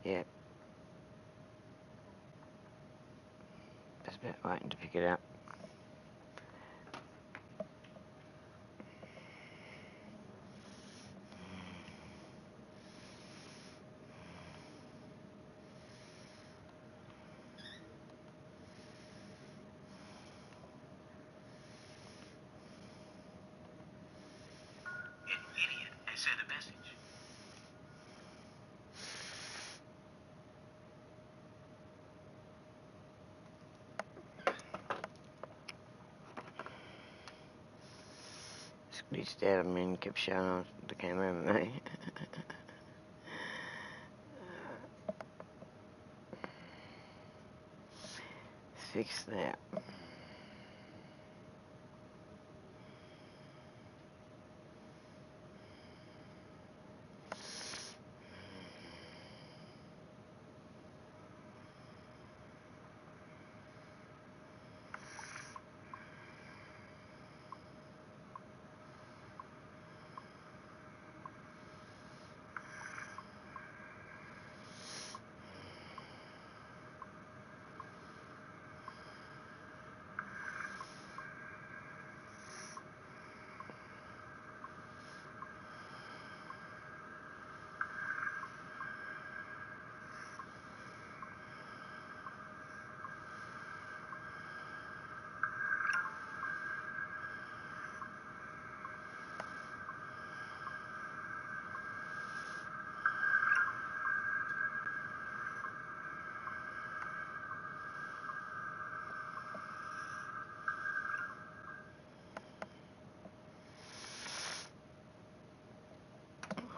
Yeah. Just about waiting to pick it up. An idiot has sent a message. Glitched out of me and kept showing on the camera at me. Fix that.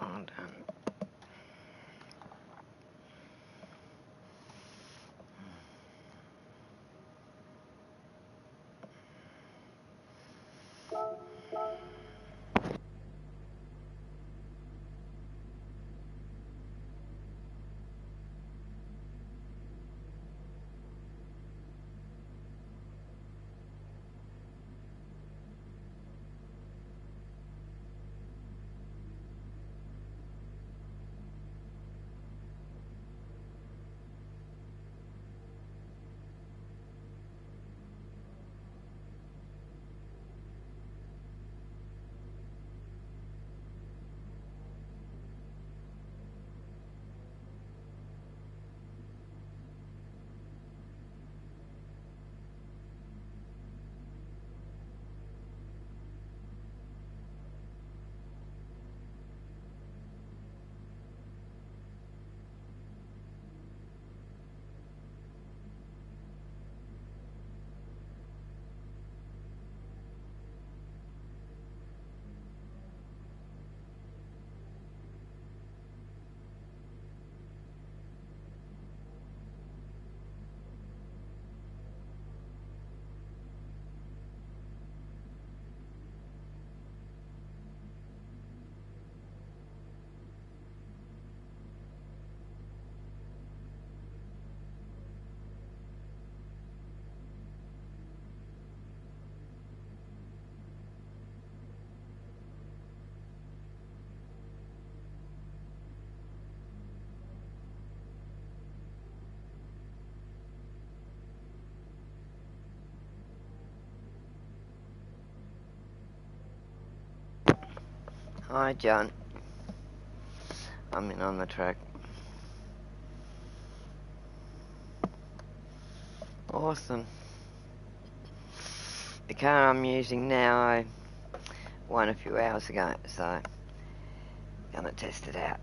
All done. Hi, John. I'm in on the track. Awesome. The car I'm using now, I won a few hours ago, so gonna test it out.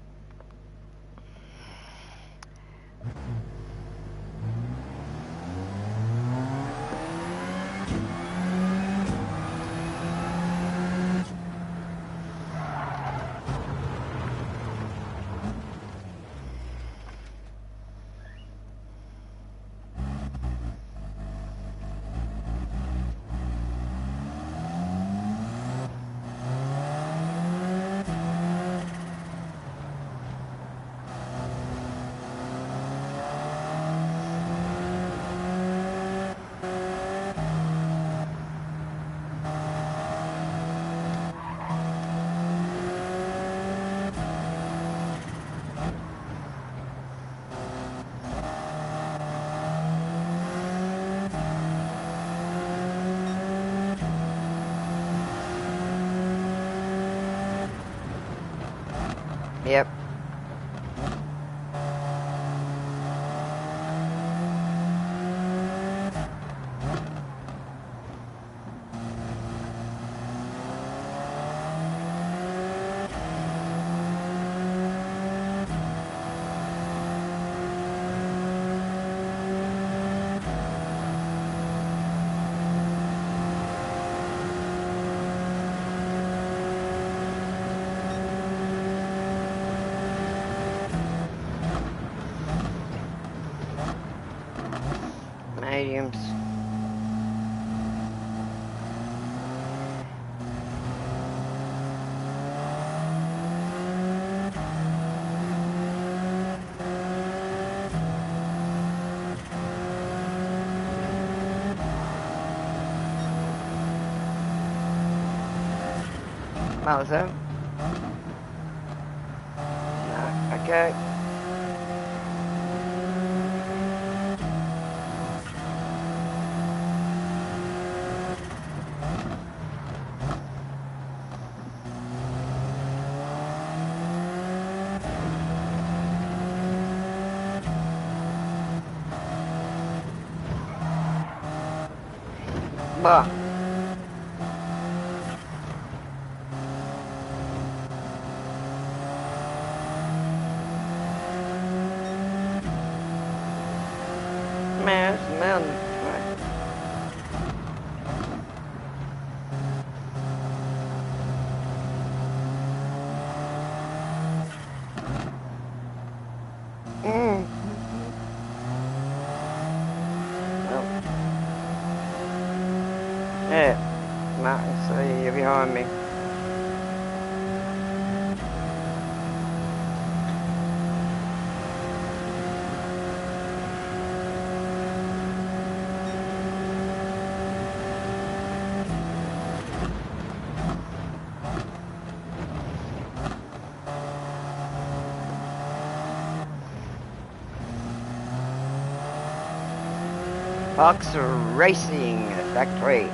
Yep. Mediums. Mauser. No. Okay. Bah. Man, it's a mountain. Mm. Well, yeah. Mountain, see you behind me. Fox Racing Factory.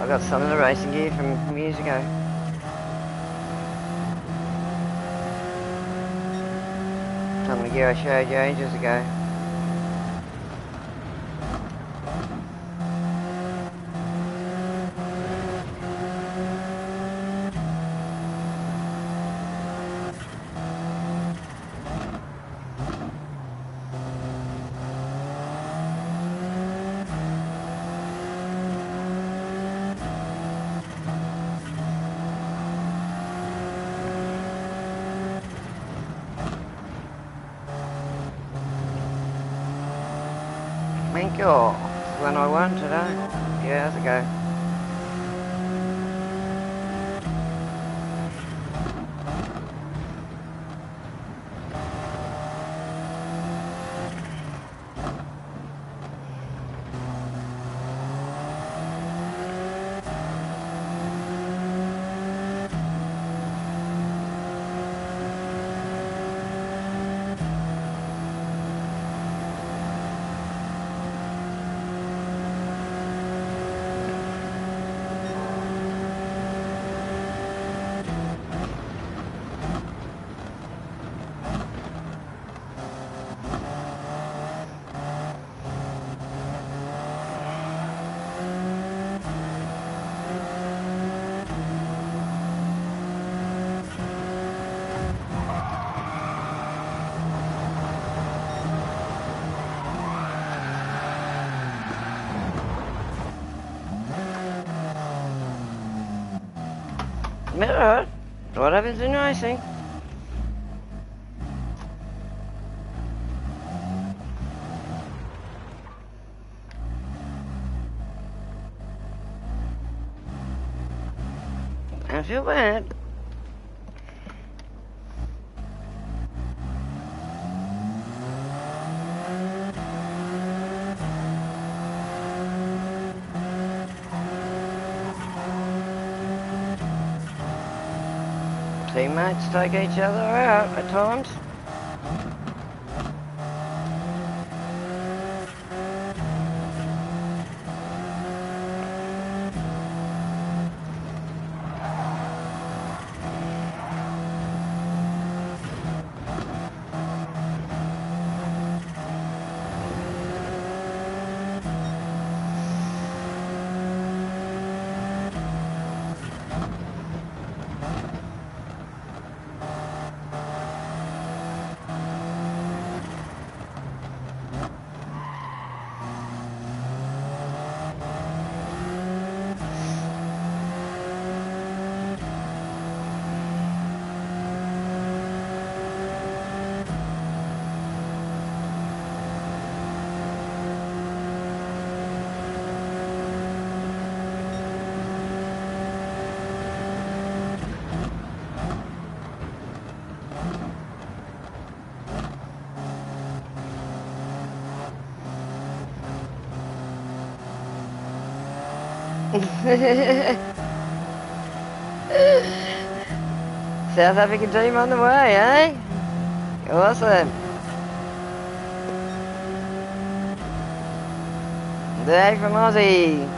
I got some of the racing gear from years ago. Some of the gear I showed you ages ago. Thank you. It's when I won today. Years ago. Mirror? What happens in racing? I feel bad. Teammates take each other out at times. South African team on the way, eh? Awesome. Day from Aussie.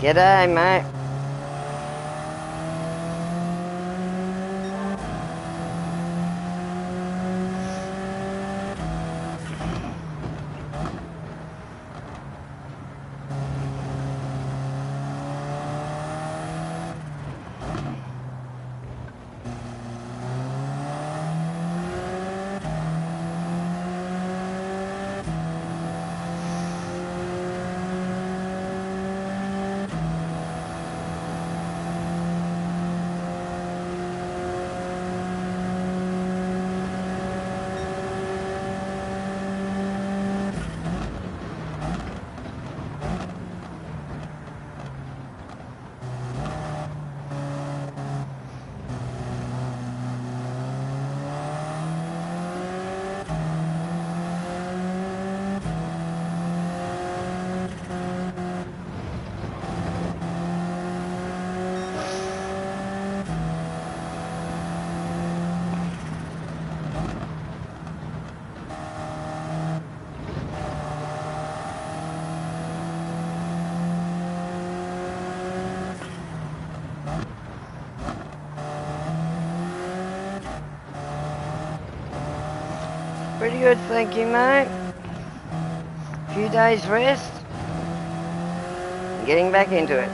G'day, mate. Pretty good, thank you, mate. Few days rest. Getting back into it.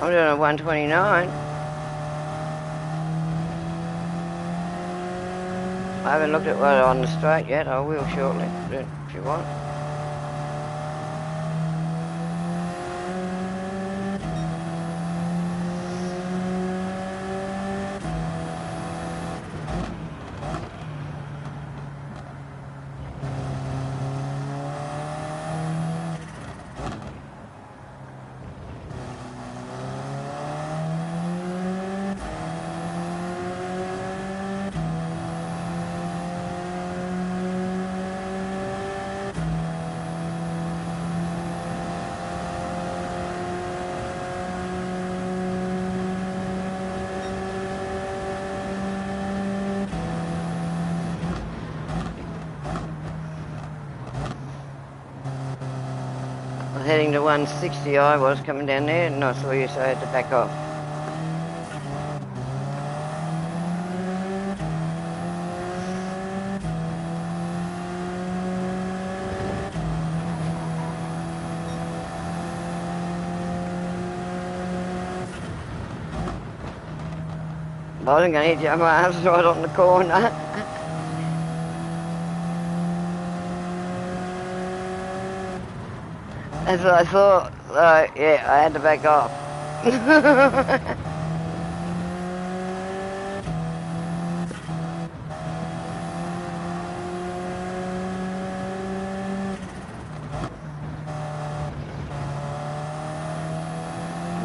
I'm doing a 129. I haven't looked at what on the straight yet. I will shortly, if you want. Heading to 160 I was coming down there and I saw you, so I had to back off. I wasn't going to hit you, my arms right on the corner. That's what I thought, so yeah, I had to back off.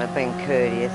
I've been courteous.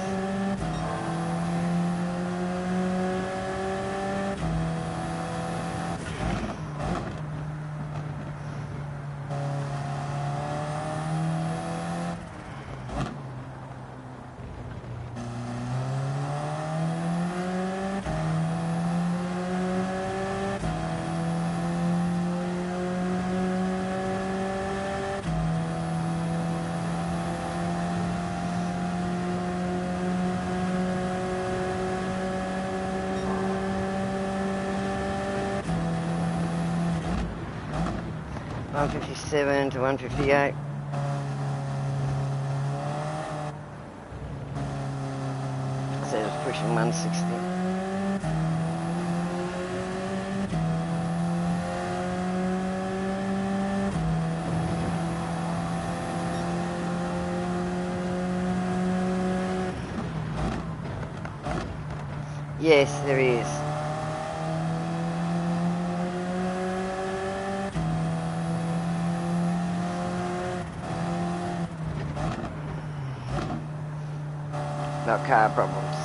$157 to $158. So it's pushing 160. Yes, there is. Not car problems.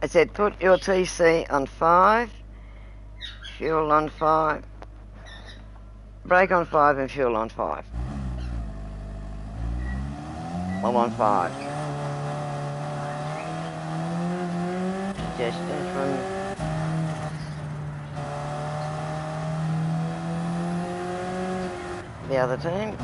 I said put your TC on 5, fuel on 5, brake on 5 and fuel on 5. Well, on 5. Suggestion from the other team.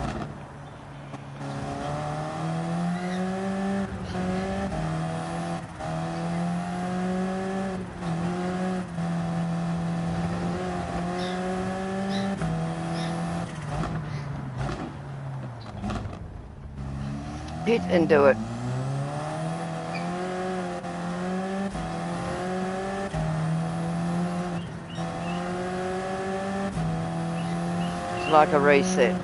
Pit and do it. It's like a reset.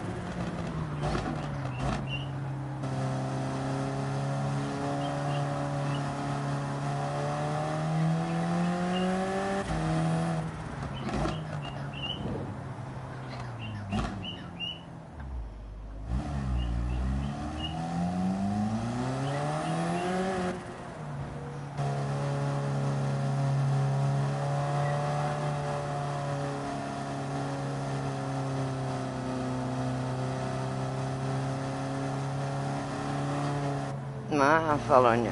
No, I'm following you.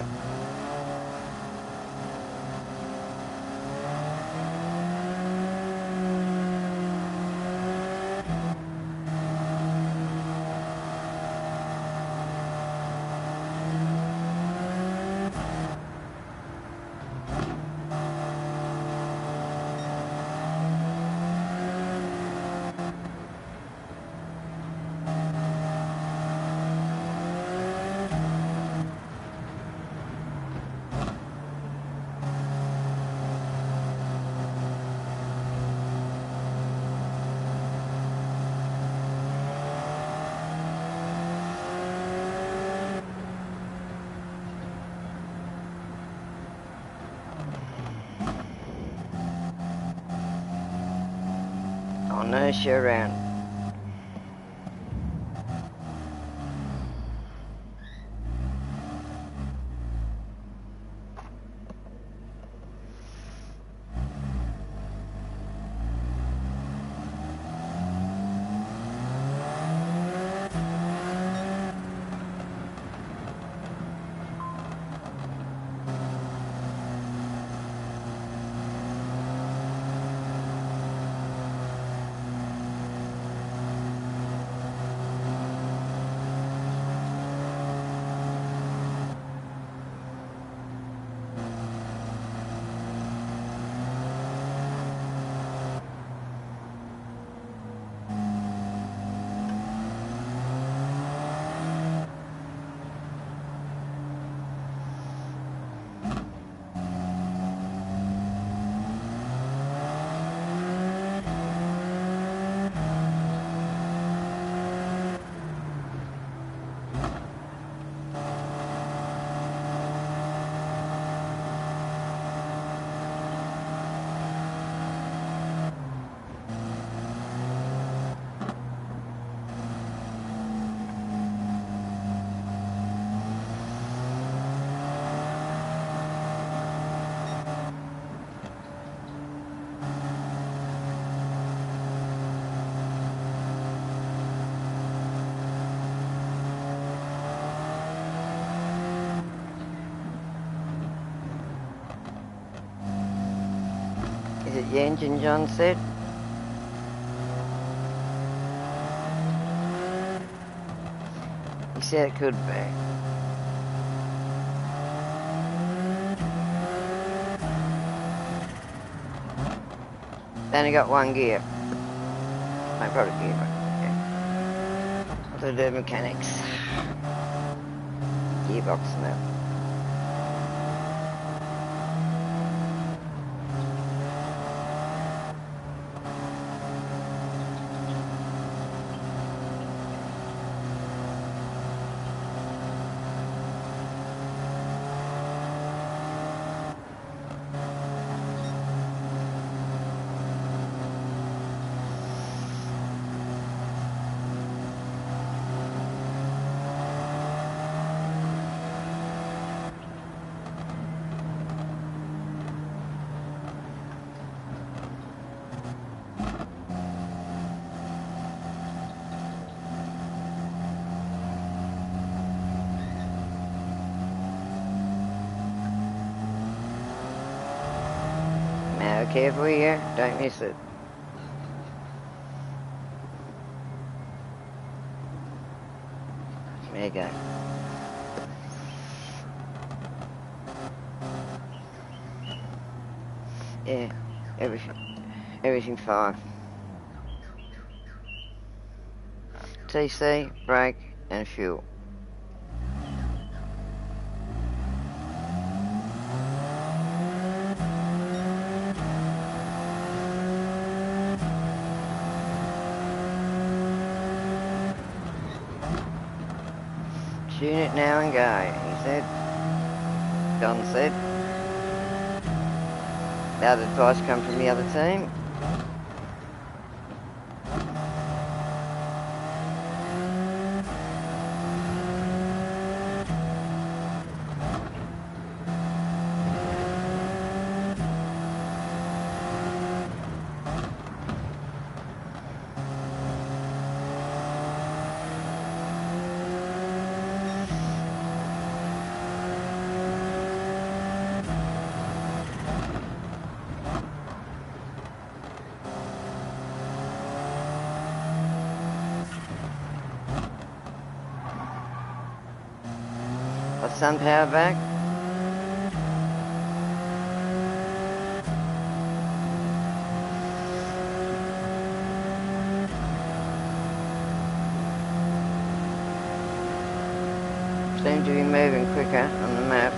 I'll nurse you around. Is it the engine, John said? He said it could be. Then I got one gear. I probably gear, but yeah. I'll do the mechanics. Gearbox and that. Careful here, don't miss it. There you go. Yeah, everything fine. TC, brake, and fuel. Tune it now and go, he said. Don said. That advice come from the other team. Got sun power back. Seem to be moving quicker on the map.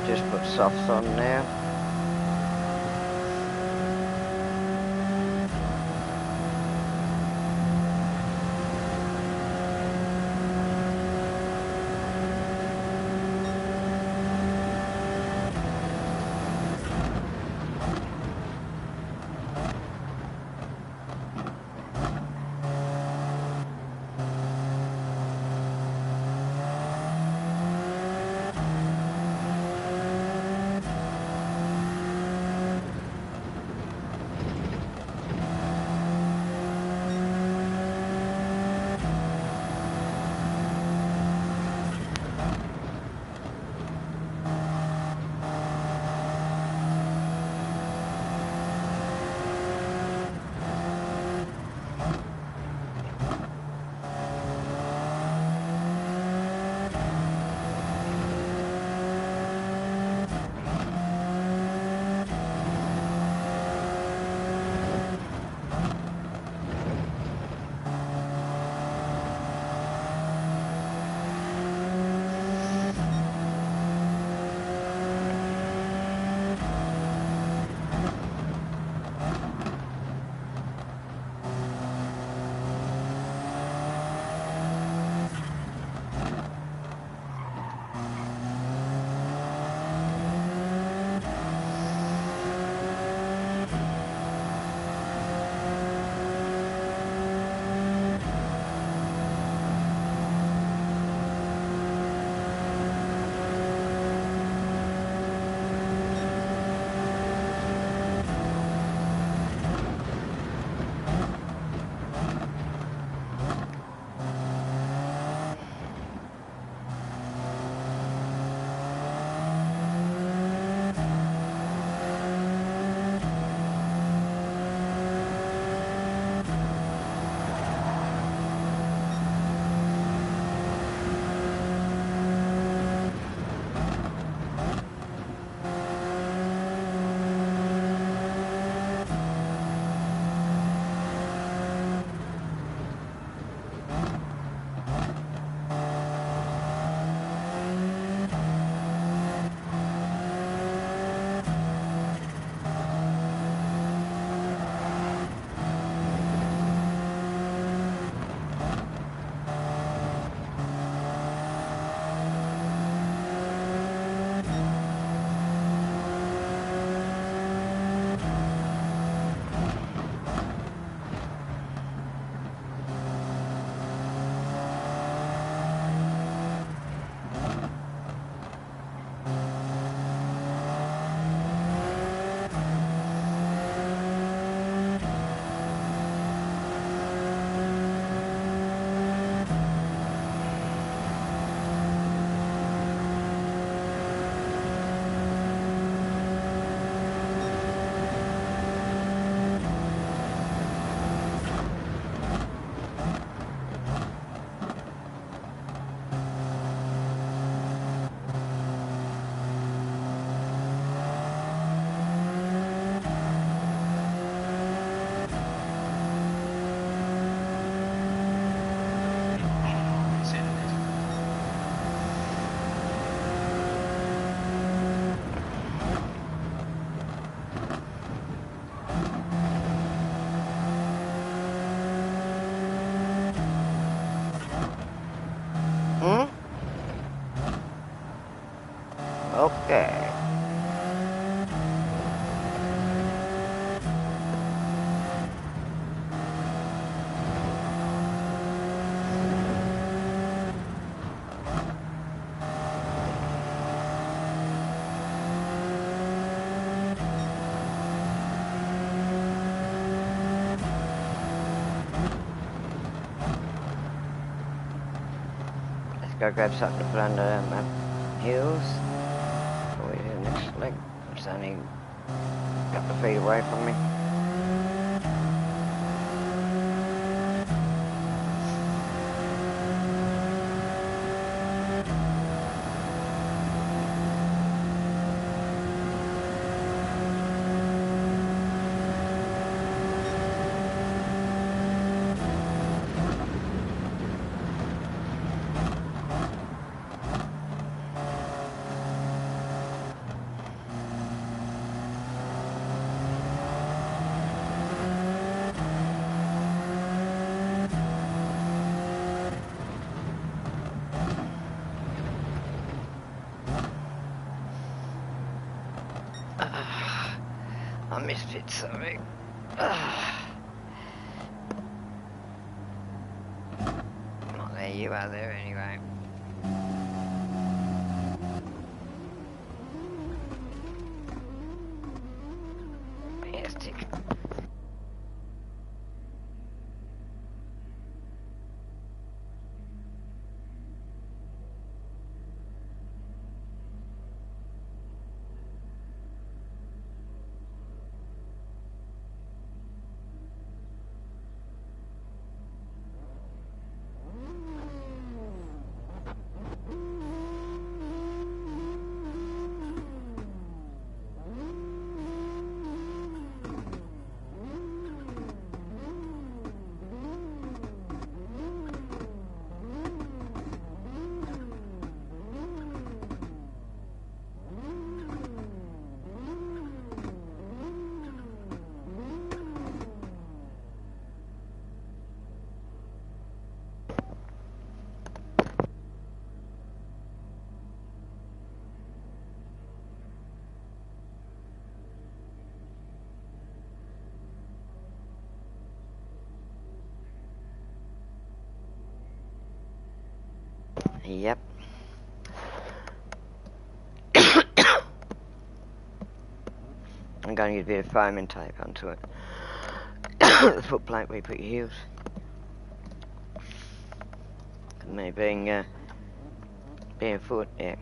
just put softs on now. Okay. Let's go grab something to put under my heels. Before we do the next leg. It's only a couple of feet away from me. I misfit, sorry. Not there, you are there anyway. Yeah, stick. Yep. I'm going to use a bit of foam and tape onto it. The foot plate where you put your heels. Me being barefoot, yeah.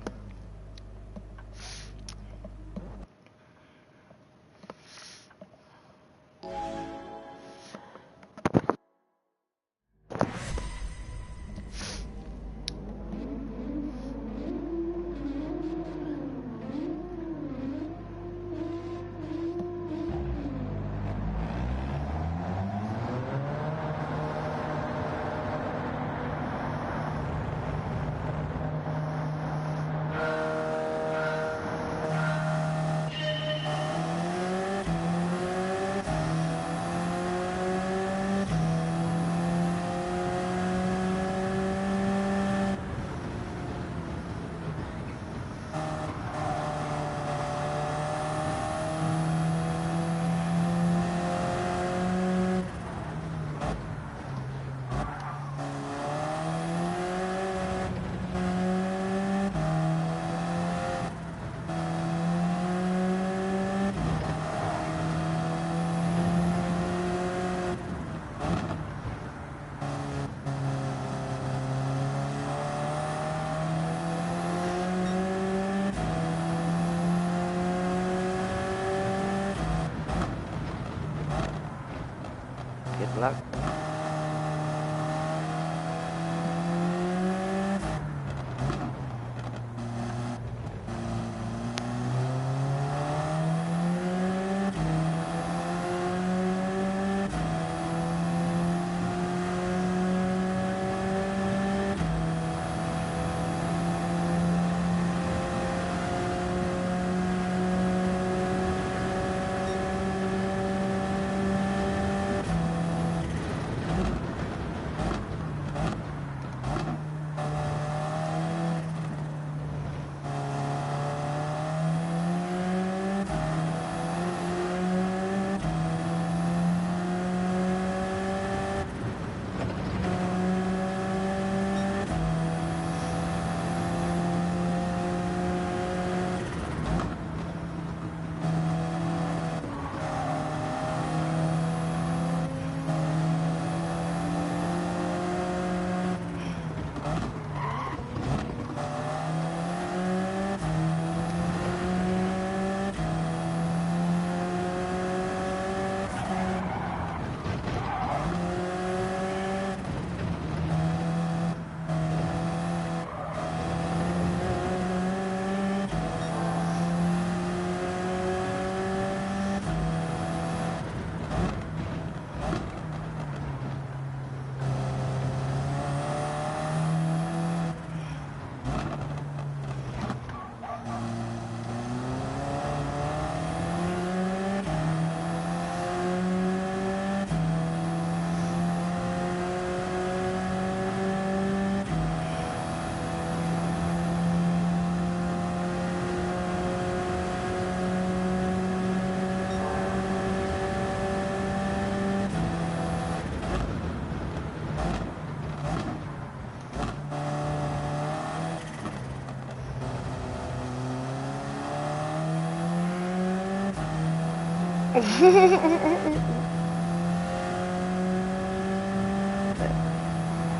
Good luck.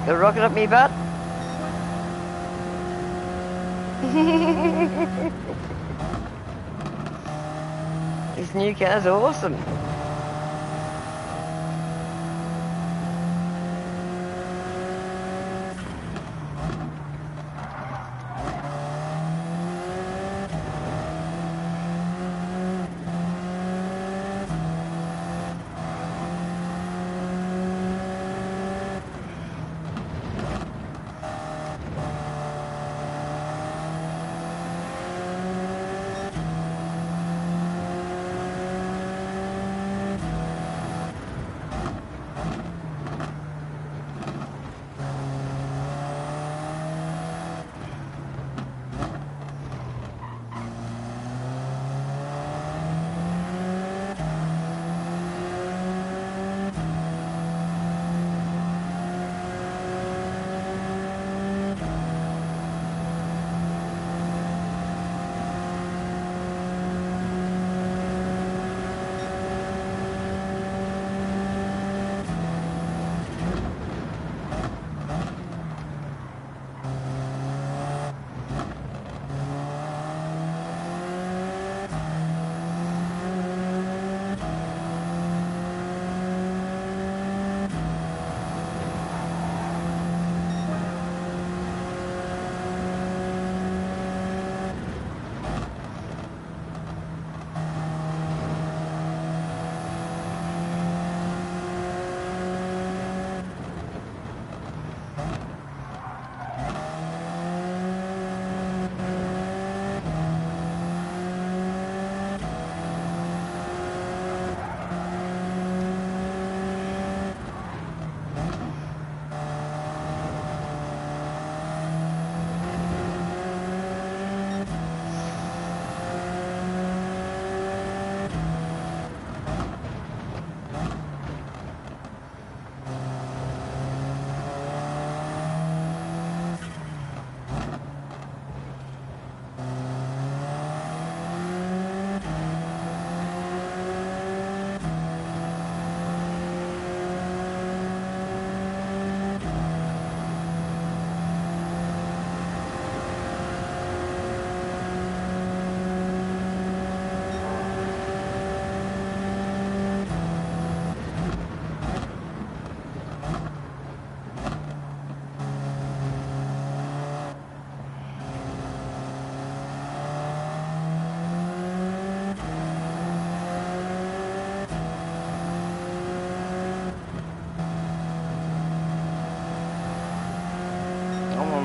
Got a rocket up me butt? This new car's awesome.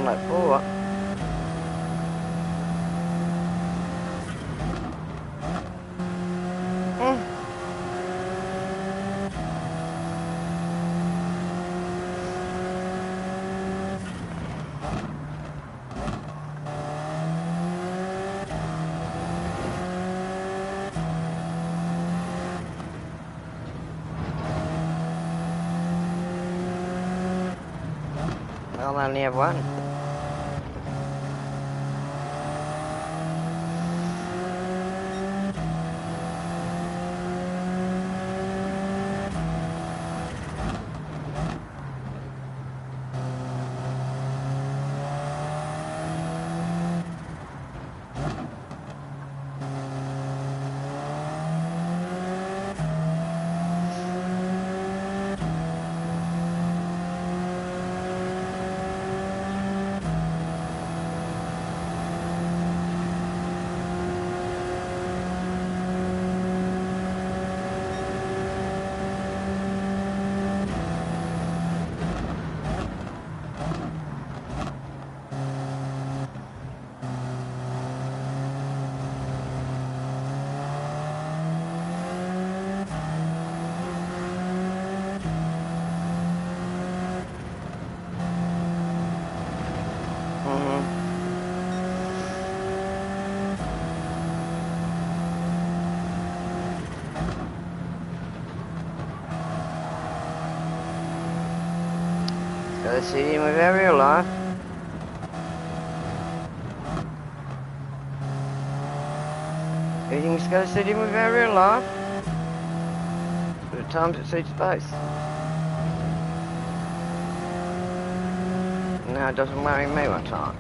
Like, oh, I'll only have one. Got a CD with aerial life. Everything's got a CD with aerial life. At times it suits both. No, it doesn't worry me one time.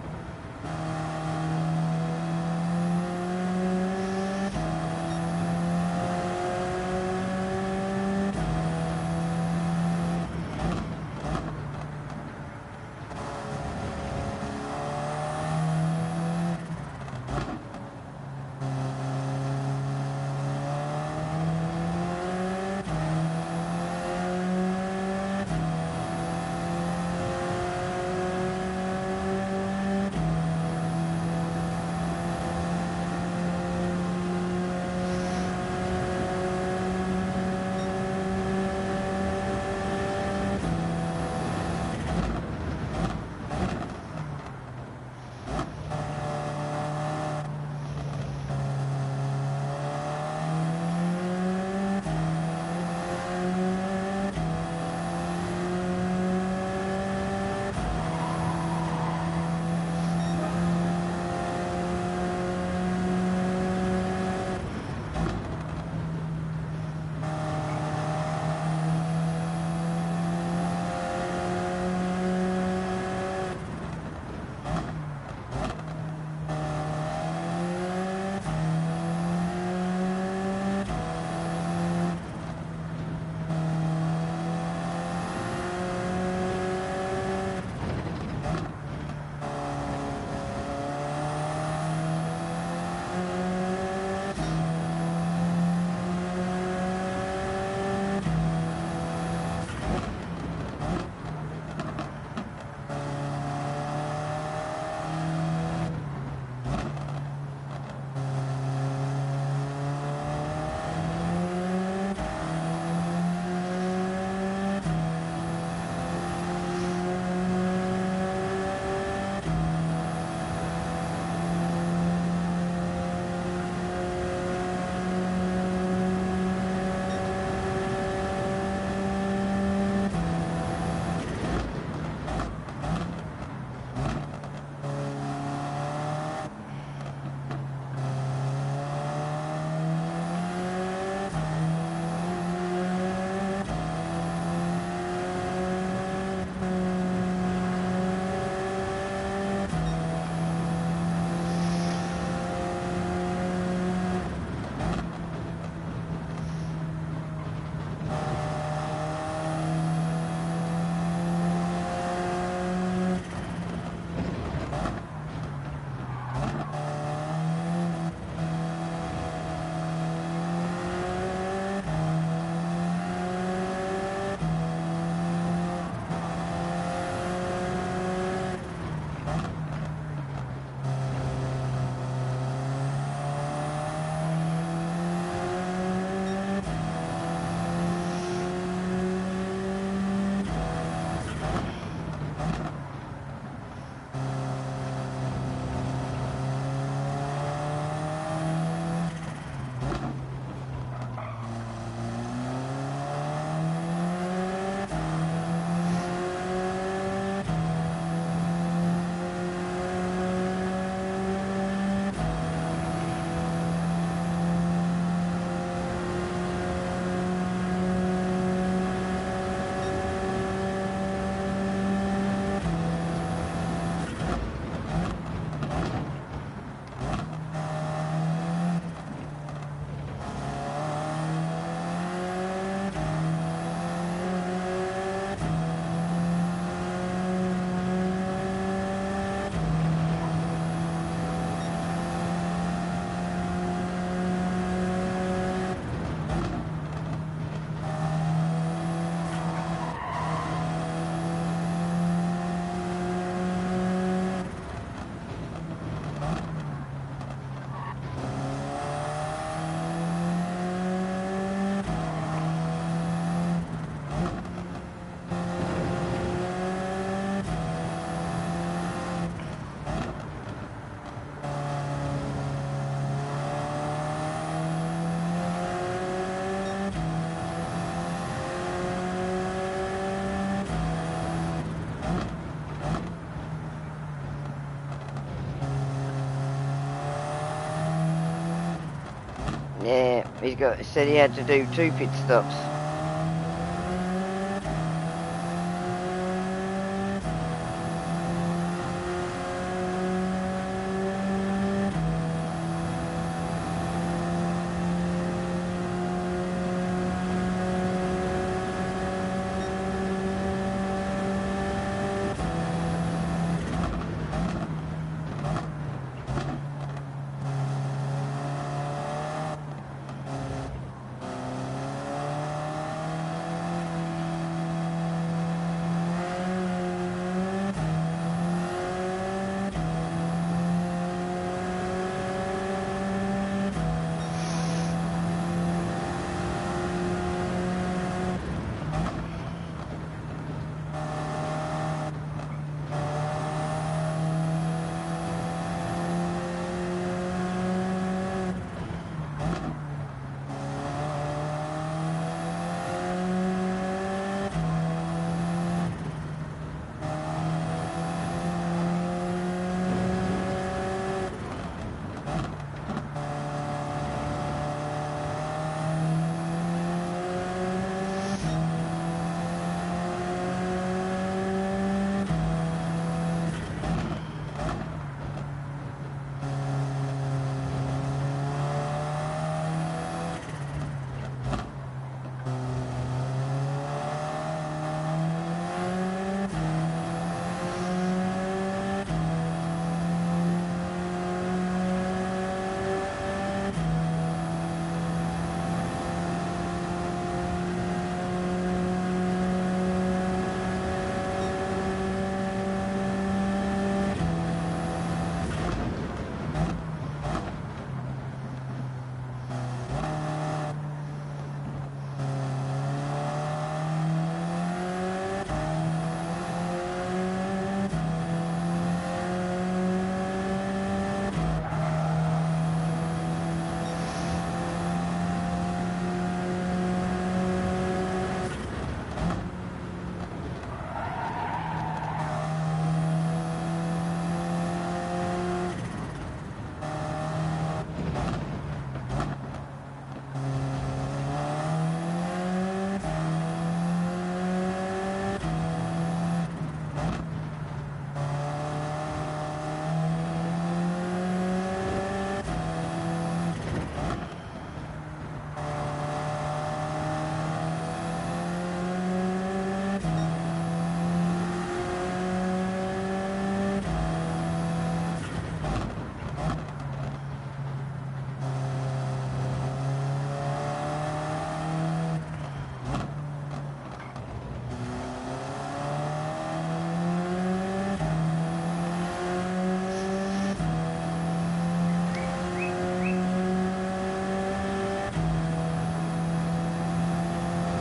Yeah, he said he had to do 2 pit stops.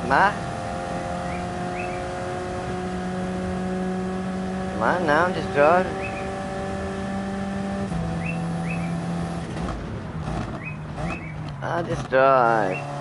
Ma? Come on now, just drive. I'll just drive.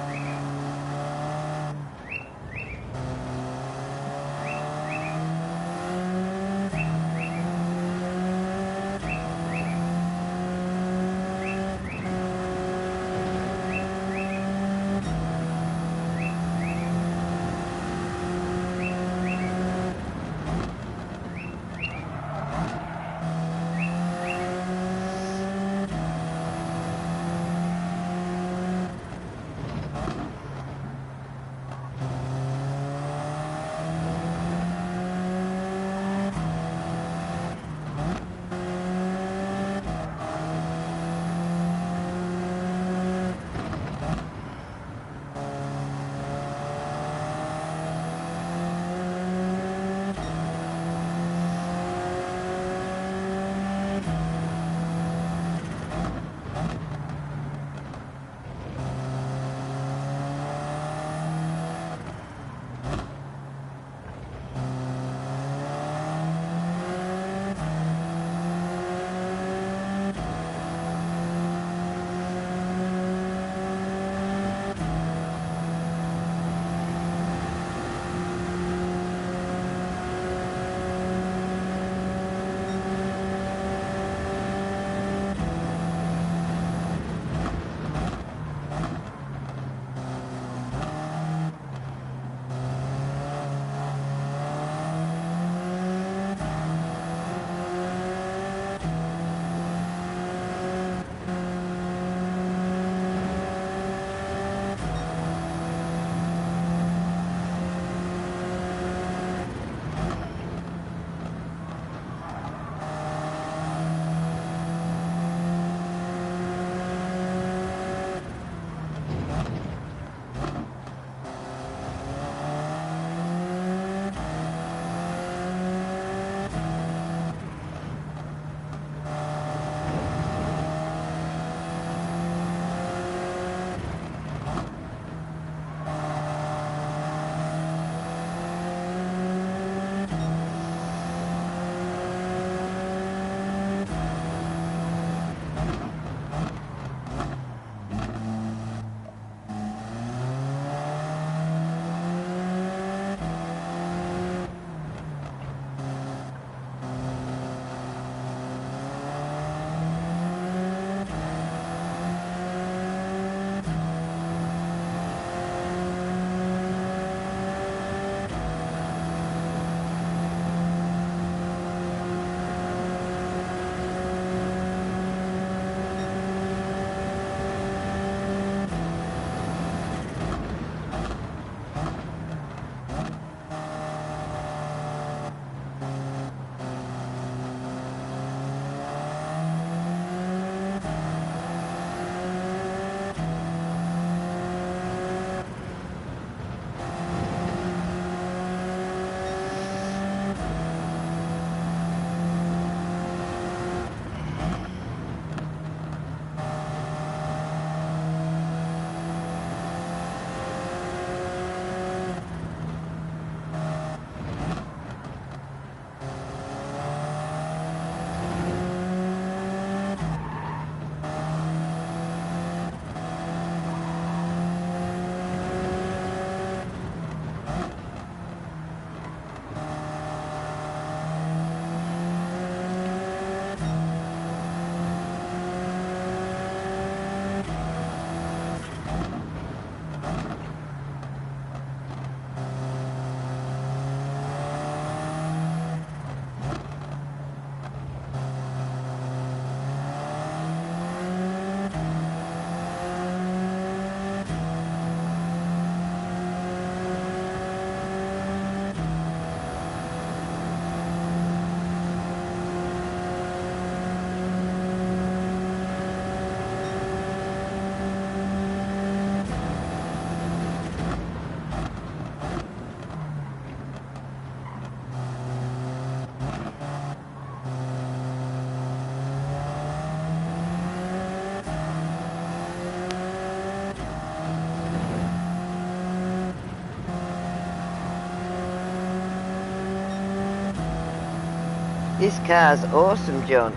This car's awesome, John.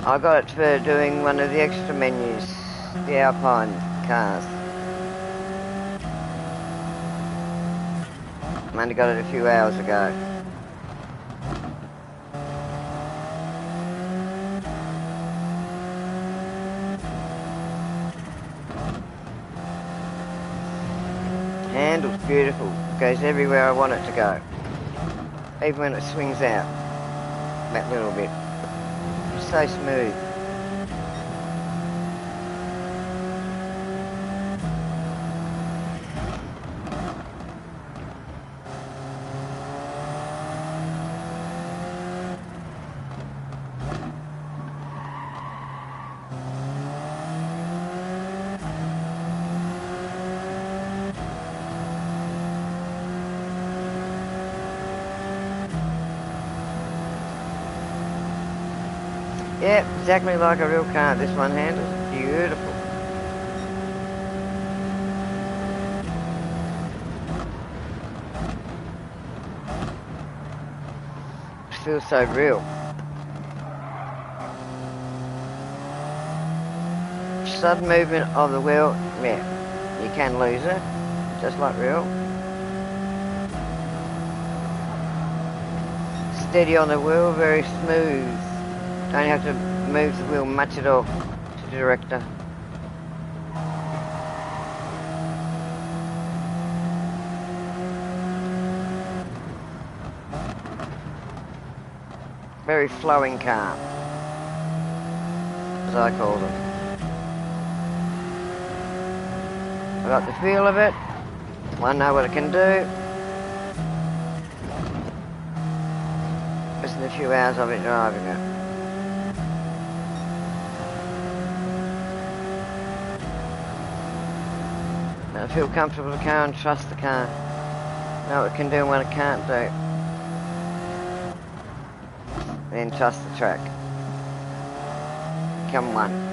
I got it for doing one of the extra menus, the Alpine cars. I only got it a few hours ago. Handle's beautiful, goes everywhere I want it to go. Even when it swings out, that little bit. It's so smooth. Yeah, exactly like a real car. This one handles beautiful. It feels so real. Sudden movement of the wheel, yeah, you can lose it, just like real. Steady on the wheel, very smooth. Don't have to move the wheel much at all to the director. Very flowing car, as I call them. I got the feel of it. I know what it can do. Just in a few hours I've been driving it. I feel comfortable with the car and trust the car. Know what it can do and what it can't do. Then trust the track. Come one.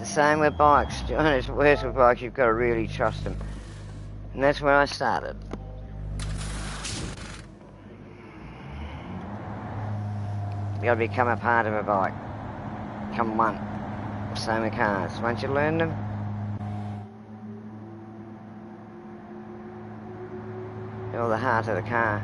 Same with bikes. John, it's worse with bikes. You've got to really trust them. And that's where I started. You've got to become a part of a bike. Come one. Same with cars. Once you learn them, you're the heart of the car.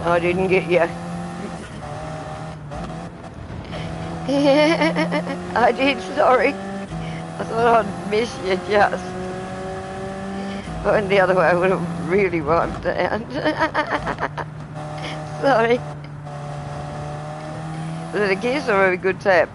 I didn't get you. I did, sorry. I thought I'd miss you just. Going the other way would have really wiped out. Sorry. Was it a kiss or a good tap?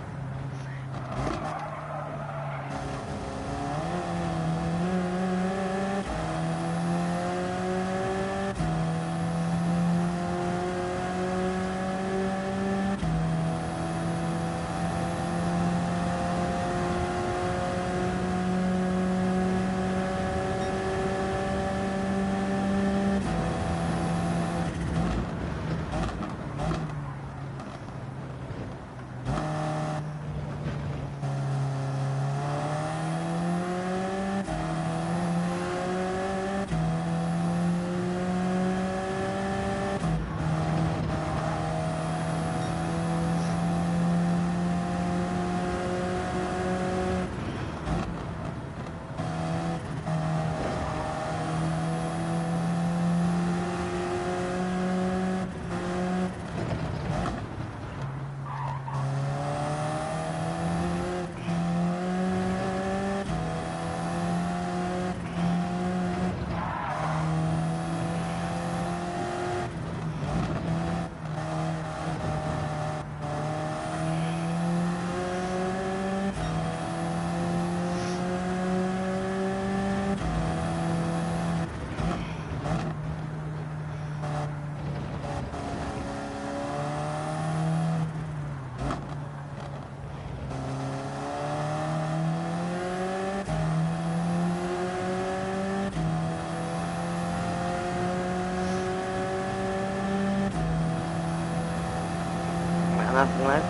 Nothing left.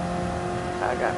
Okay.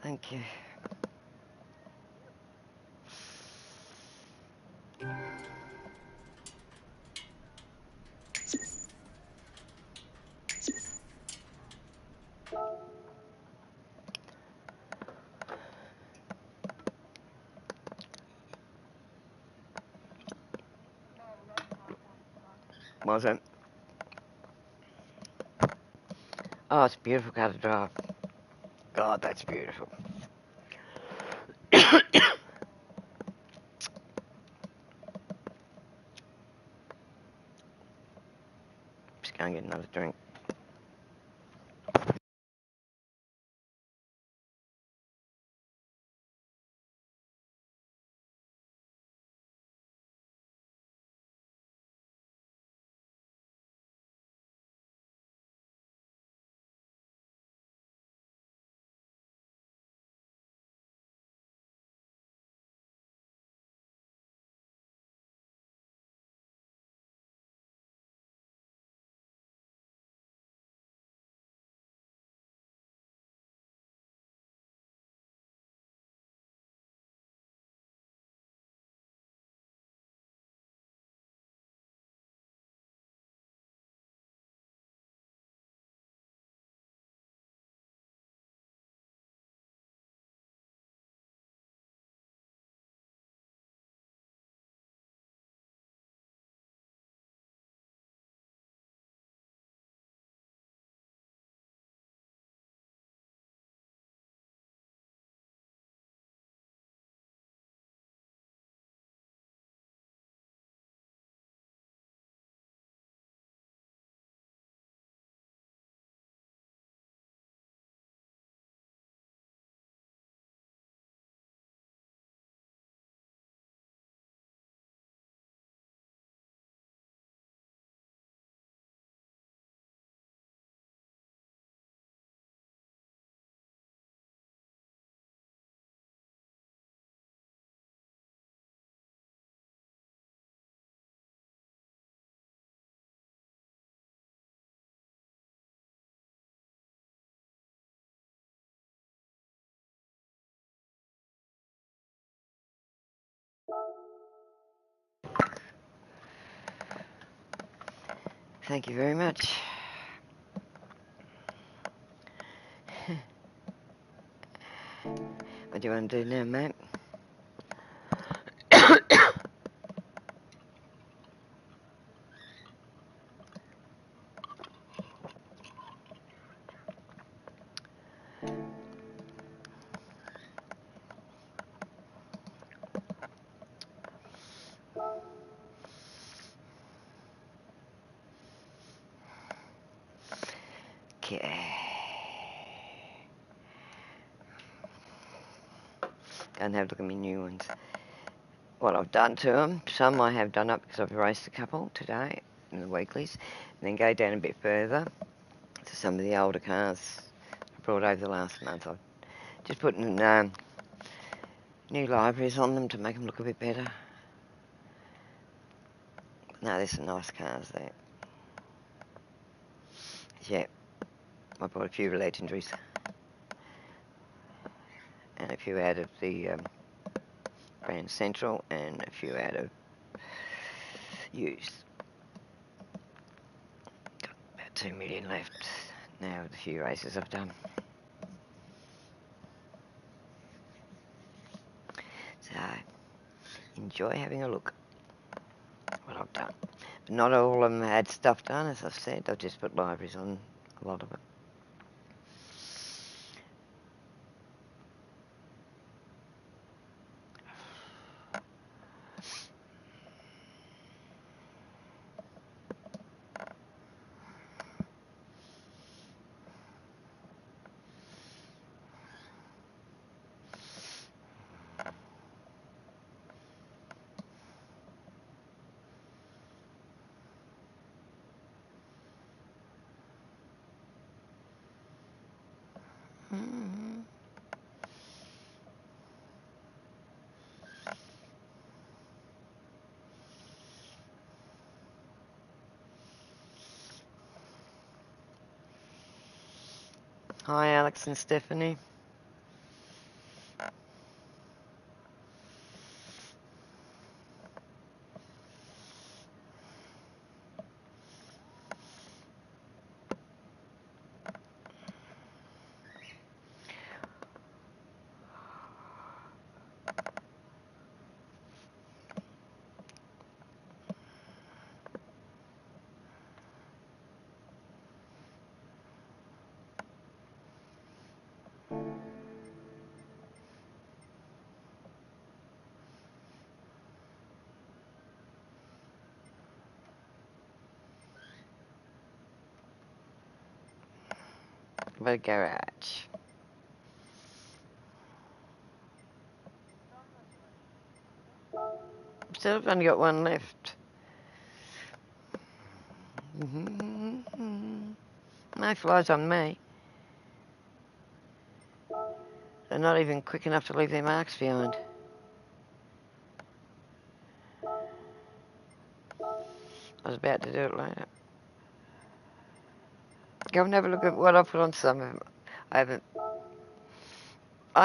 Thank you. Was it? Oh, it's a beautiful car to drive. God, that's beautiful. Just go and get another drink. Thank you very much. What do you want to do now, mate? Okay. Go and have a look at my new ones. What I've done to them, some I have done up because I've raced a couple today in the weeklies, and then go down a bit further to some of the older cars I brought over the last month. I've just put new libraries on them to make them look a bit better. No, there's some nice cars there. Yeah, I bought a few legendaries and a few out of the Grand Central and a few out of used. Got about 2 million left now with the few races I've done. So, enjoy having a look at what I've done. But not all of them had stuff done, as I've said. I've just put libraries on a lot of it. Hi, Alex and Stephanie. What a garage. Still have only got one left. No flies on me. They're not even quick enough to leave their marks behind. I was about to do it later. Go and have a look at what I put on some of them. I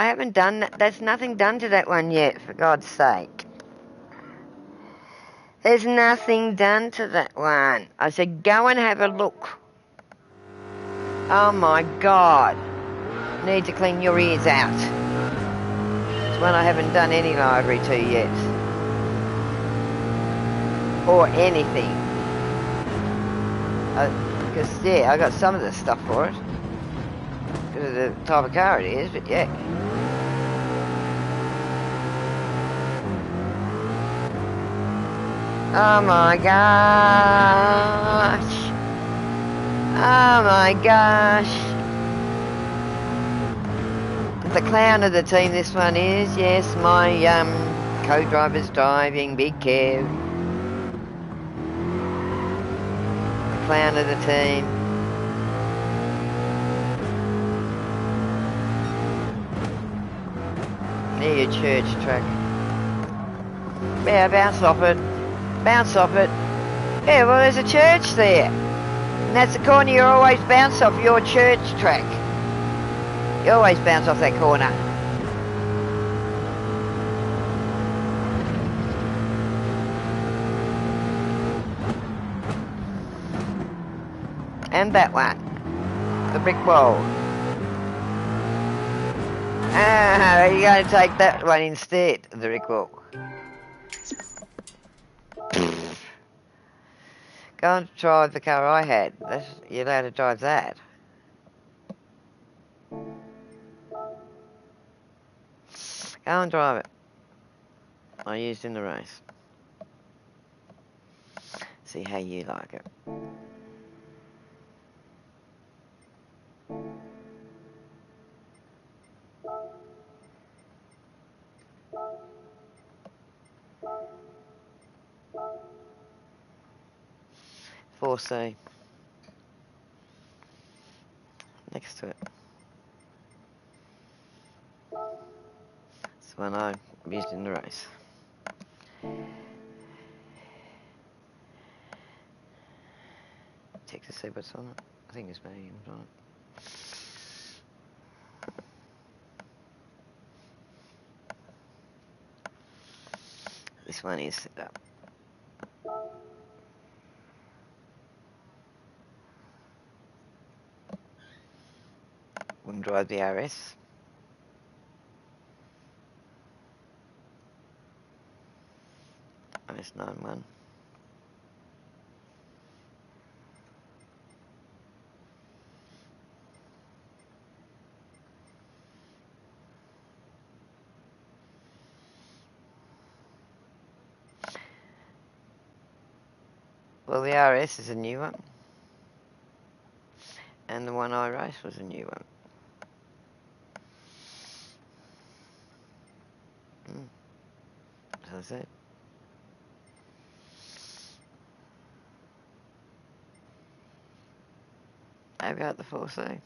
haven't done that. There's nothing done to that one yet, for God's sake. There's nothing done to that one. I said, go and have a look. Oh my God. Need to clean your ears out. It's one I haven't done any library to yet. Or anything. Because, yeah, I got some of the stuff for it. Because of the type of car it is, but yeah. Oh my gosh. Oh my gosh. The clown of the team this one is, yes, my co-driver's driving, big Kev. The clown of the team. Near your church track. Yeah, bounce off it. Bounce off it. Yeah, well, there's a church there. And that's the corner you always bounce off, your church track. You always bounce off that corner. And that one. The brick wall. Ah, you're going to take that one instead, the brick wall. Go and drive the car I had. You're allowed to drive that. Go and drive it. I used in the race. See how you like it. Four C. Next to it. It's the one I used in the race. Check to see what's on it. I think it's mediums on it. This one is set up. Wouldn't drive the RS. RS91. Well, the RS is a new one. And the one I raced was a new one. As I said. How about the 4C?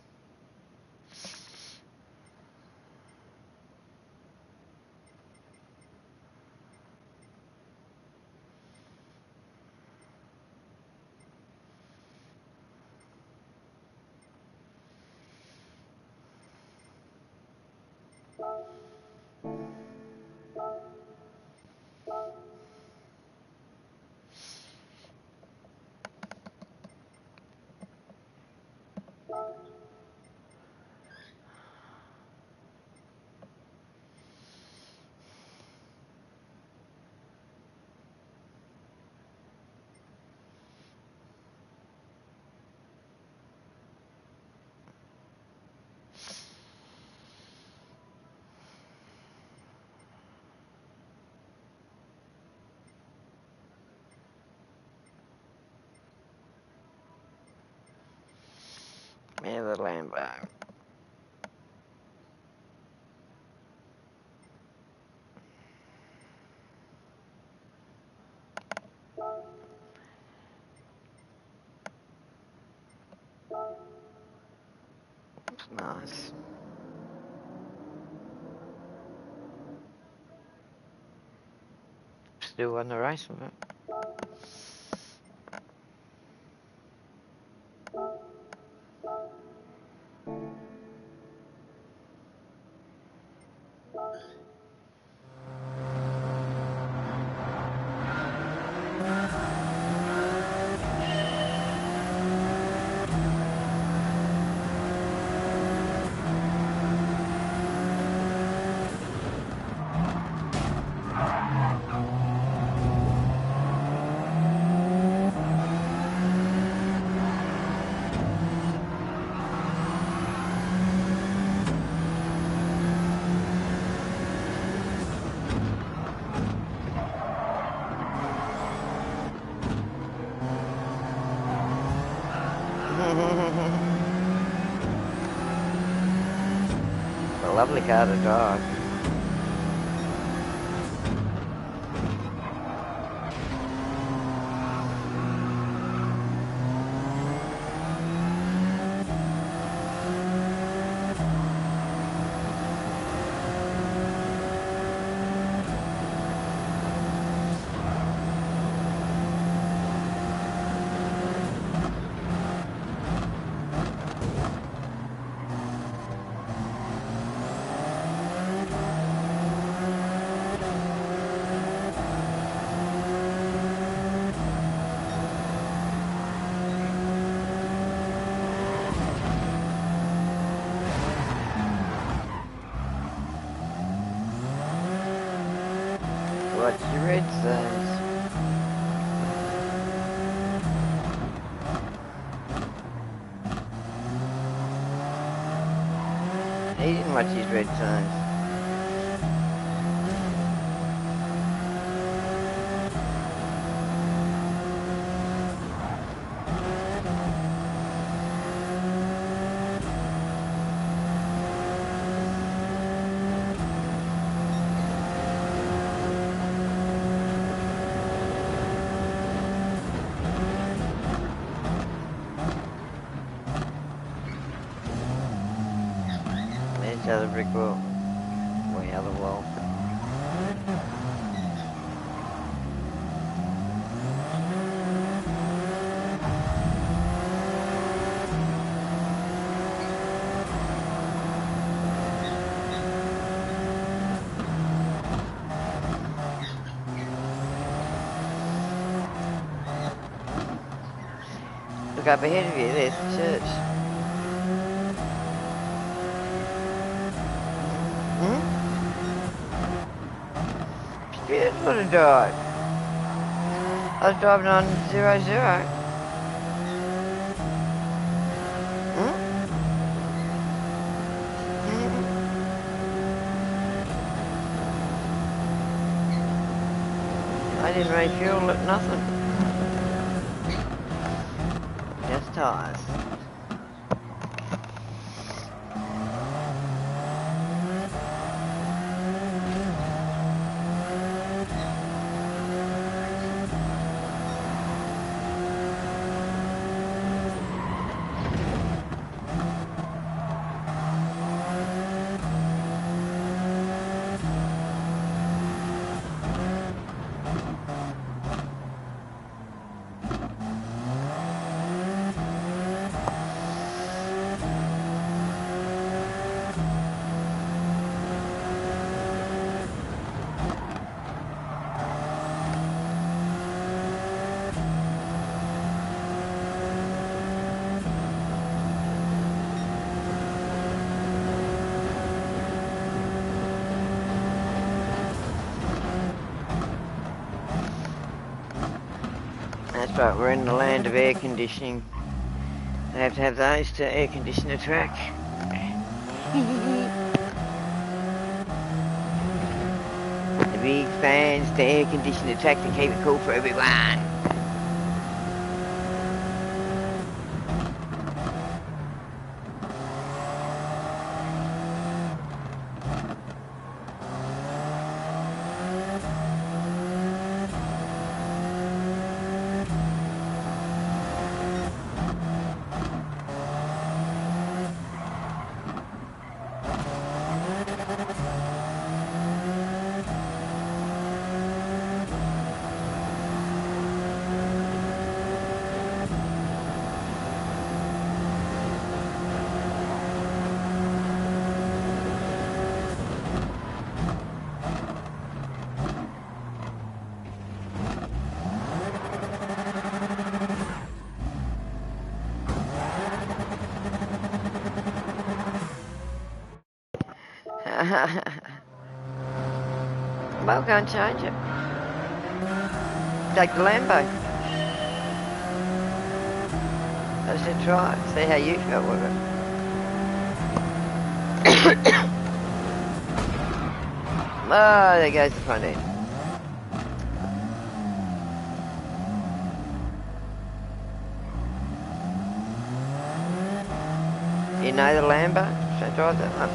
Yeah, the Lambo. It's nice. Still won the race with it. A lovely car to drive. What's your red says? He didn't watch his red signs. There's the other brick wall. Or the other wall. Look up ahead of you, there's the church. It's beautiful to drive. I was driving on 00. I didn't refuel it, nothing. Just tires. That's right, we're in the land of air conditioning. They have to have those to air condition a track. The big fans to air condition the track to keep it cool for everyone. Well, go and change it. Take the Lambo. I should try it. See how you felt with it. Oh, there goes the front end. You know the Lambo? Should I drive that one?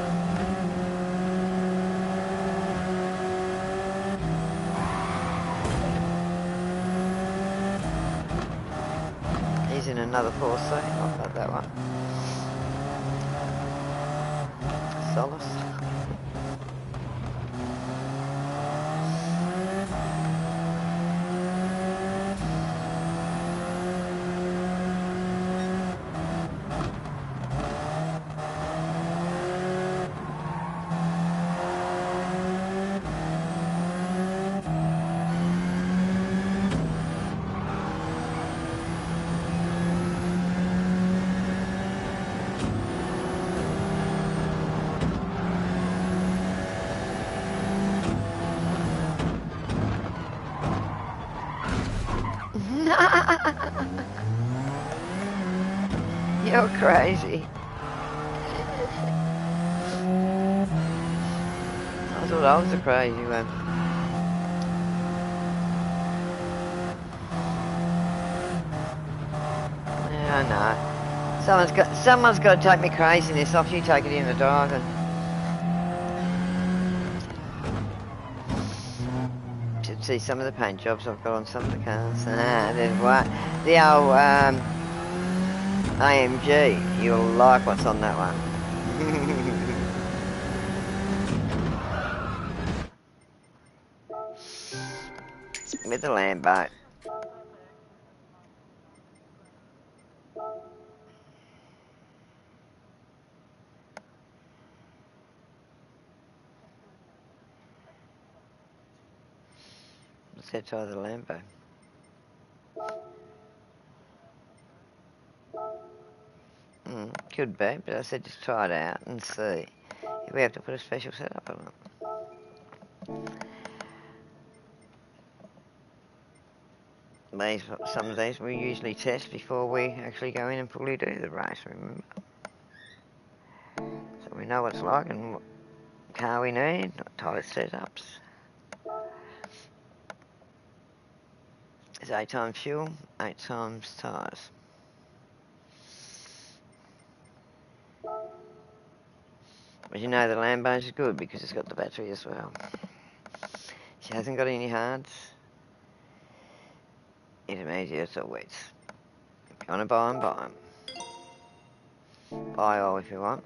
He's in another 4C. I've got that one. Solace. You're crazy. I thought I was the crazy one. Yeah, I know. Someone's got to take me craziness off. You take it in the driving. Should see some of the paint jobs I've got on some of the cars. There's one. The old AMG. You'll like what's on that one. With the Lambo. Let's try the Lambo. Could be, but I said just try it out and see. If we have to put a special setup on it. Some of these we usually test before we actually go in and fully do the race, remember? So we know what it's like and what car we need, what type of setups. It's 8 times fuel, 8 times tyres. But you know the Lambo's good because it's got the battery as well. She hasn't got any hards, intermediates or wets. If you want to buy them, buy them. Buy all if you want.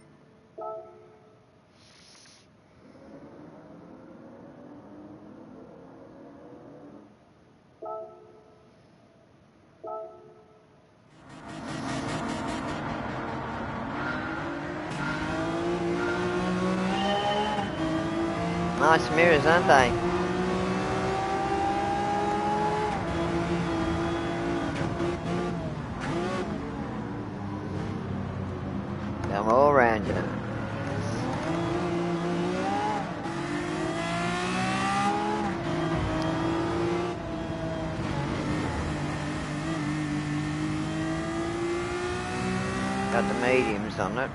Nice mirrors, aren't they? Come all around you. Got the mediums on it.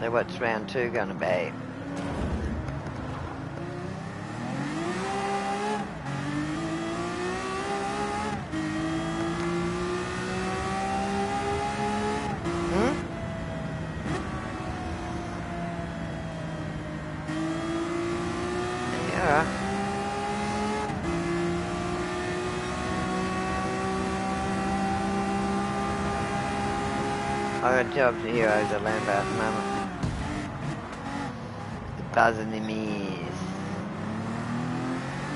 So what's round 2 gonna be? Yeah. I got jobs here over the Lambo at the moment. The buzz in the ears.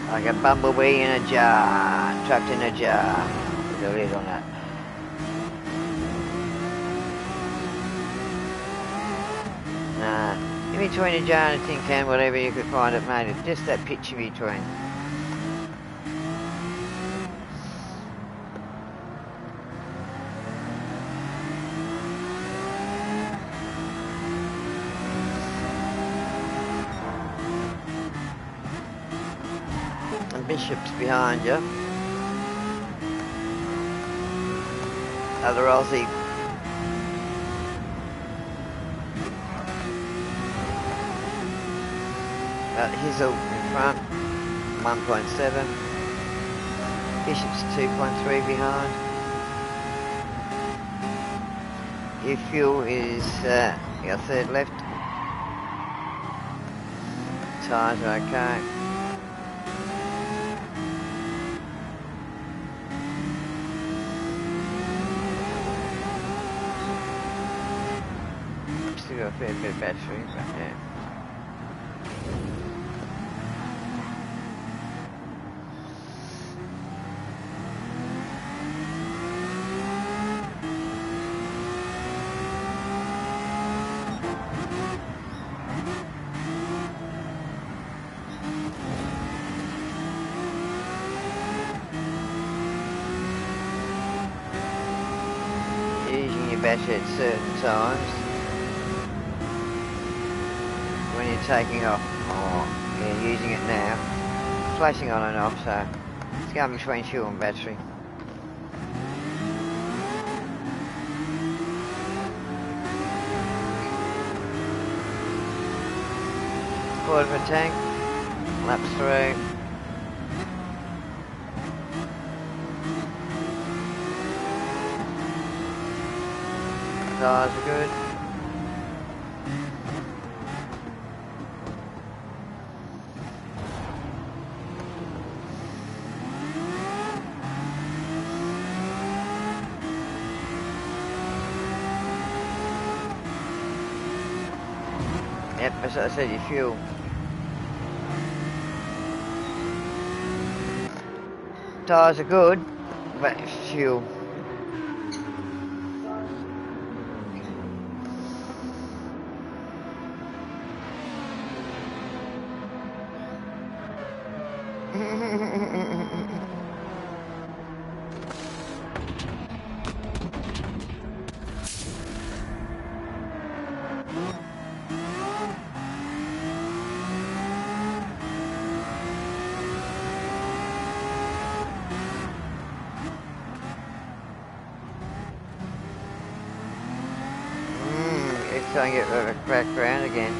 Like a bumblebee in a jar, trapped in a jar. With a lid on it. Nah, in between a jar and a tin can, whatever you could find it made it. Just that pitch in between. And Bishop's behind you. Other Aussie. Hizzle in front, 1.7. Bishop's 2.3 behind. Your fuel is your third left. Tyres are okay. Still got a fair bit of battery, but yeah. Using your battery at certain times when you're taking off. Oh, yeah, using it now. Flashing on and off, so it's going between fuel and battery. Quarter of a tank, laps through. Tyres are good. Yep, as I said, your fuel. Tyres are good, but fuel. It's trying to get back around again.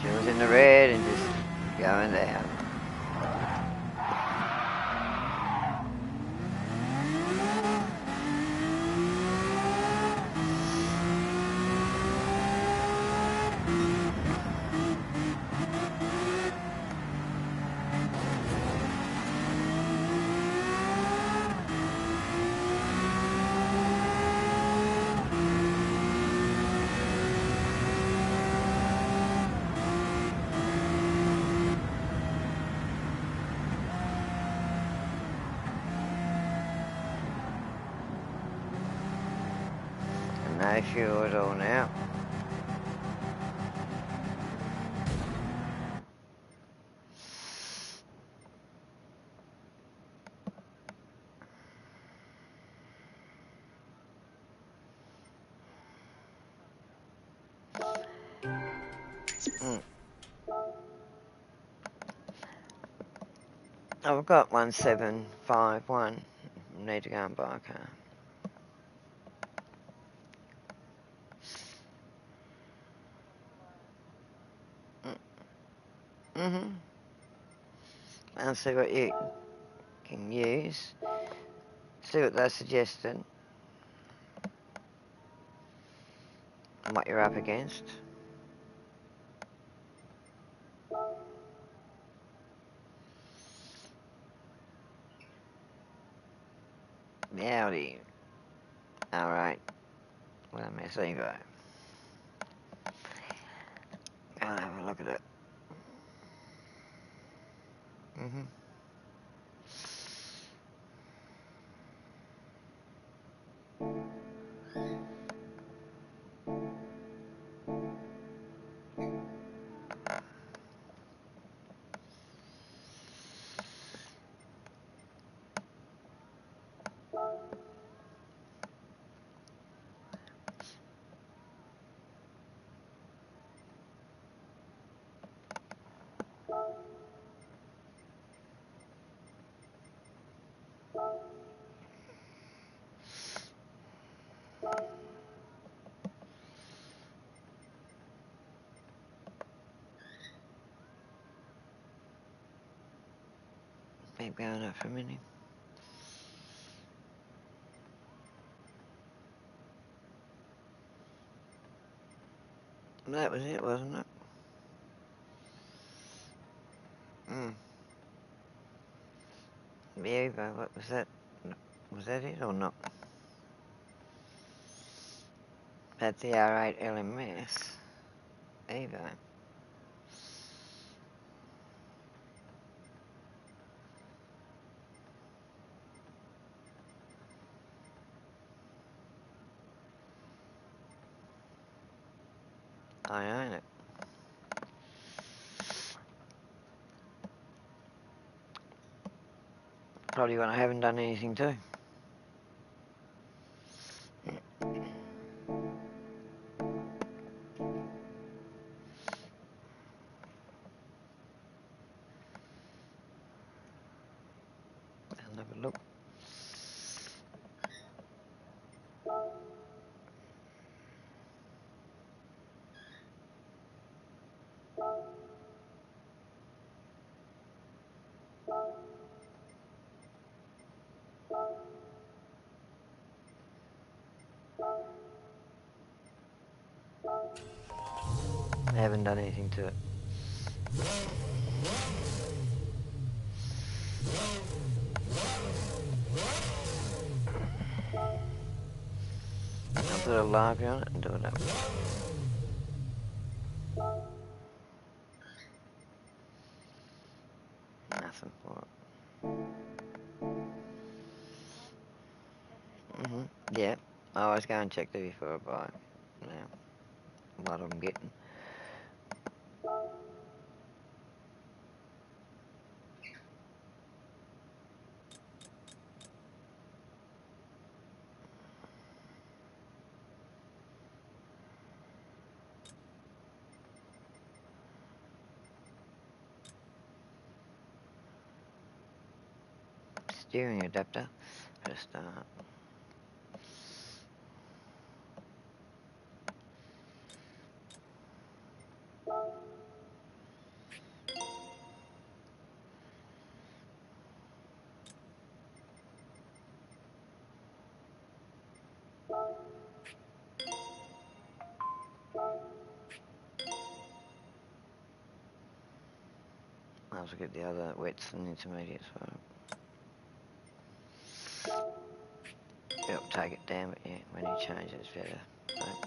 She was in the red and just going down. No fuel at all now. I've got 1751. Need to go and buy a car. I'll see what you can use. See what they suggested. And what you're up against. The Audi. Alright. Well, Miss Evo. I'll have a look at it. Keep going up for a minute. That was it, wasn't it? The Evo, what was that? Was that it or not? That's the R8 LMS. Evo. I own it. Probably when I haven't done anything too. I'll have a look. I haven't done anything to it. I'll put a library on it and do it up. Nothing for it. Yeah. I always go and check that before I buy it. Now, what I'm getting. Steering adapter. Press start. I'll also get the other wets and intermediates for it. It'll take it down, but yeah, when you change it, it's better. Right.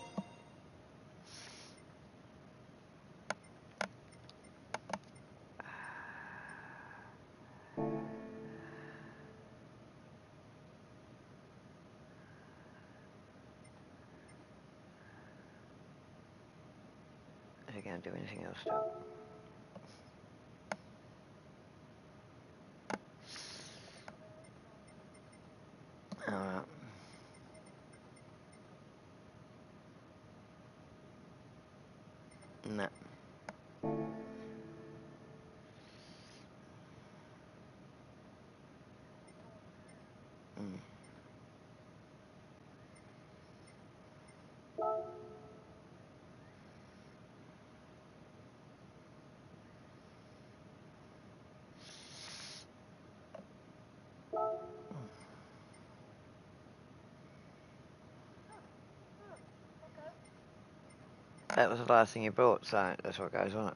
Is it going to do anything else to it? Alright. No. That was the last thing you bought, so that's what goes on it.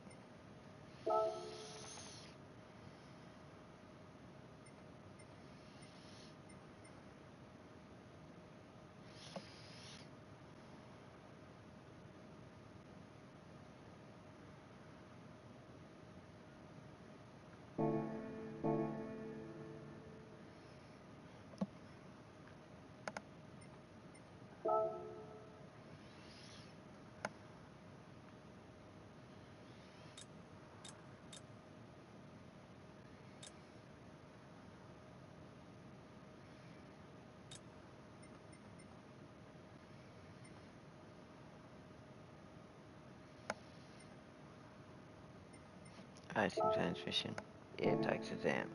Racing transmission. Yeah, it takes it down.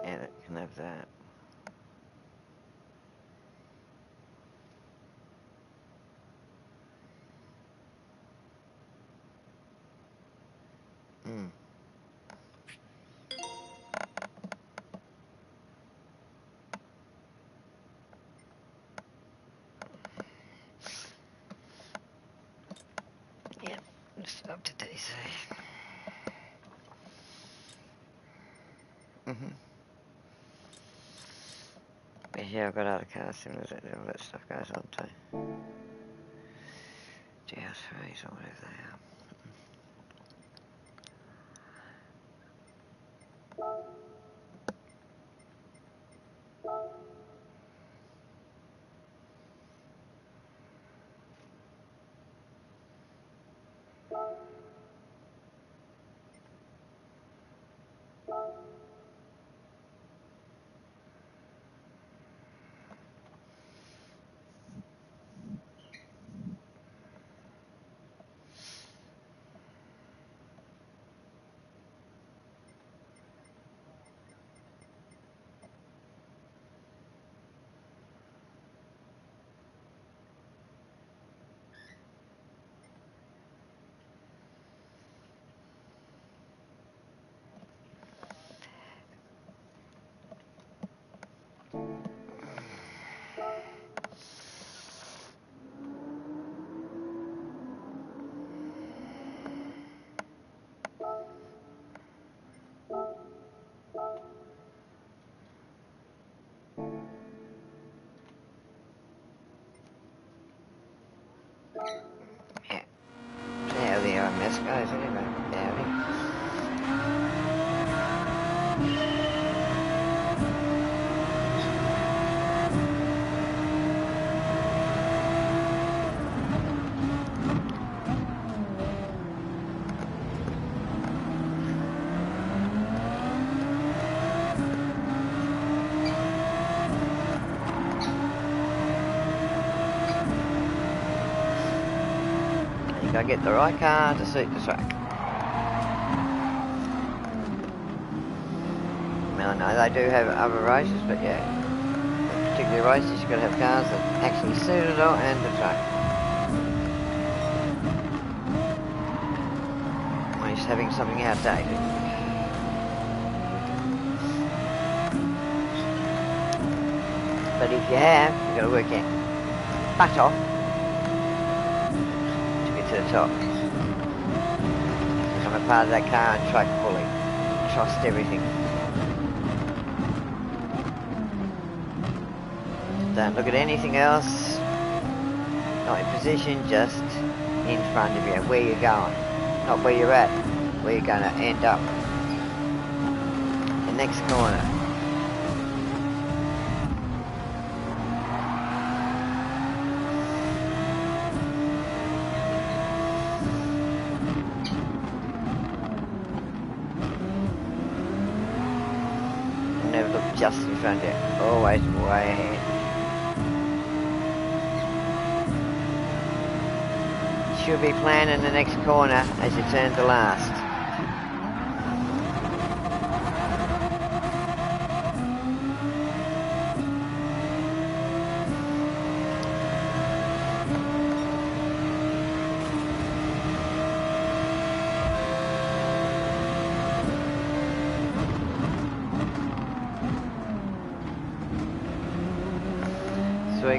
Yeah, it can have that. Mm. Yeah, just up to DC. But yeah, I've got other car similars that all that stuff goes on too. GL3s or whatever they are. Yeah. See how the RMS goes anyway. Dowdy. You gotta get the right car to suit the track. I mean, I know they do have other races, but yeah, particularly races, you've got to have cars that actually suit it all and the track. Or just having something outdated. But if you have, you've got to work out butt off to get to the top. Become a part of that car and track fully. Trust everything. Don't look at anything else. Not in position, just in front of you, where you're going. Not where you're at, where you're going to end up. The next corner. Never look just in front of you, always way ahead. Should be planning the next corner as you turn to last.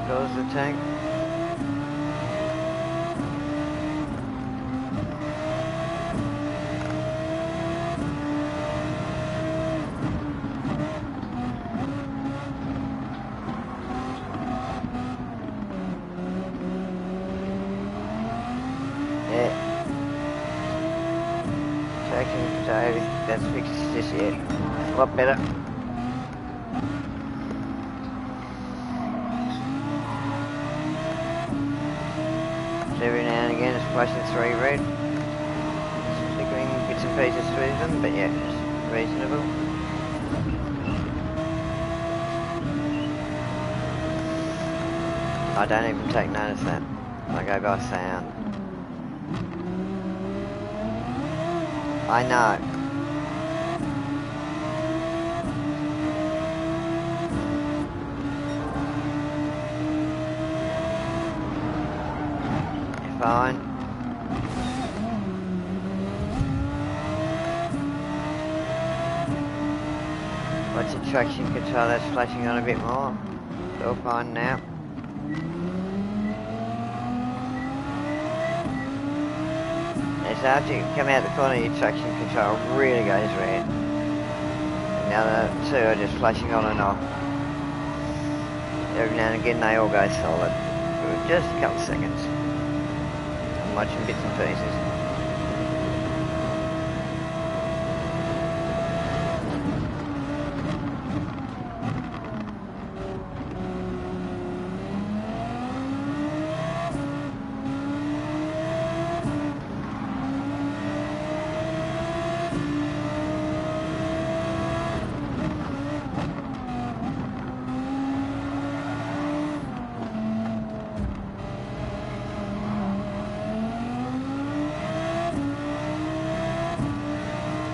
calls the tank. Yeah. Traction control, that's fixed this year. A lot better. Every now and again it's flashing 3 red. Flickering bits and pieces through them, but yeah, it's reasonable. I don't even take notice of that. I go by sound. I know. Fine. What's the traction control? That's flashing on a bit more. It's all fine now. And so after you come out the corner, your traction control really goes red. And the other 2 are just flashing on and off. Every now and again they all go solid. For just a couple of seconds. I'm watching bits and pieces.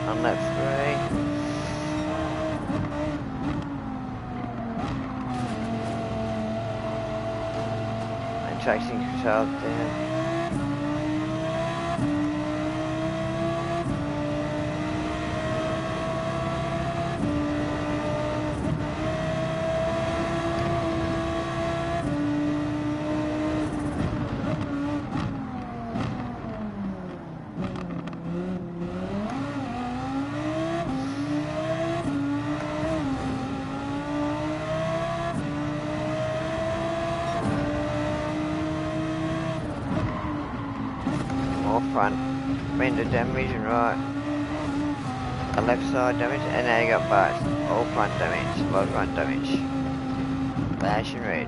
On lap 3. And traction control down. Front fender damage and right, the left side damage, and now you got both. All front damage, a lot of front damage. Flash and red.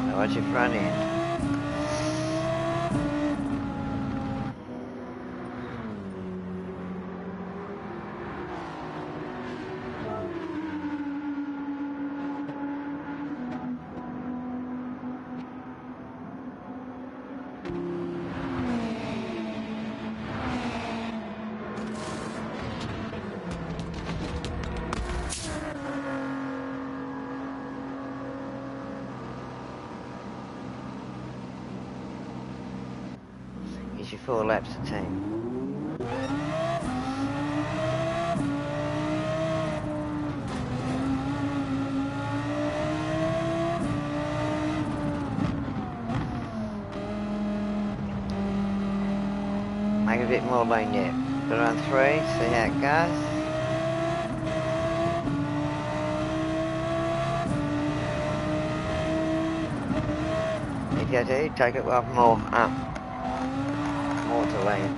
Now watch your front end. Gives you 4 laps of team. Make it a bit more lean yet. Put it on 3, see how it goes. If you do, take it off more up. More to lean.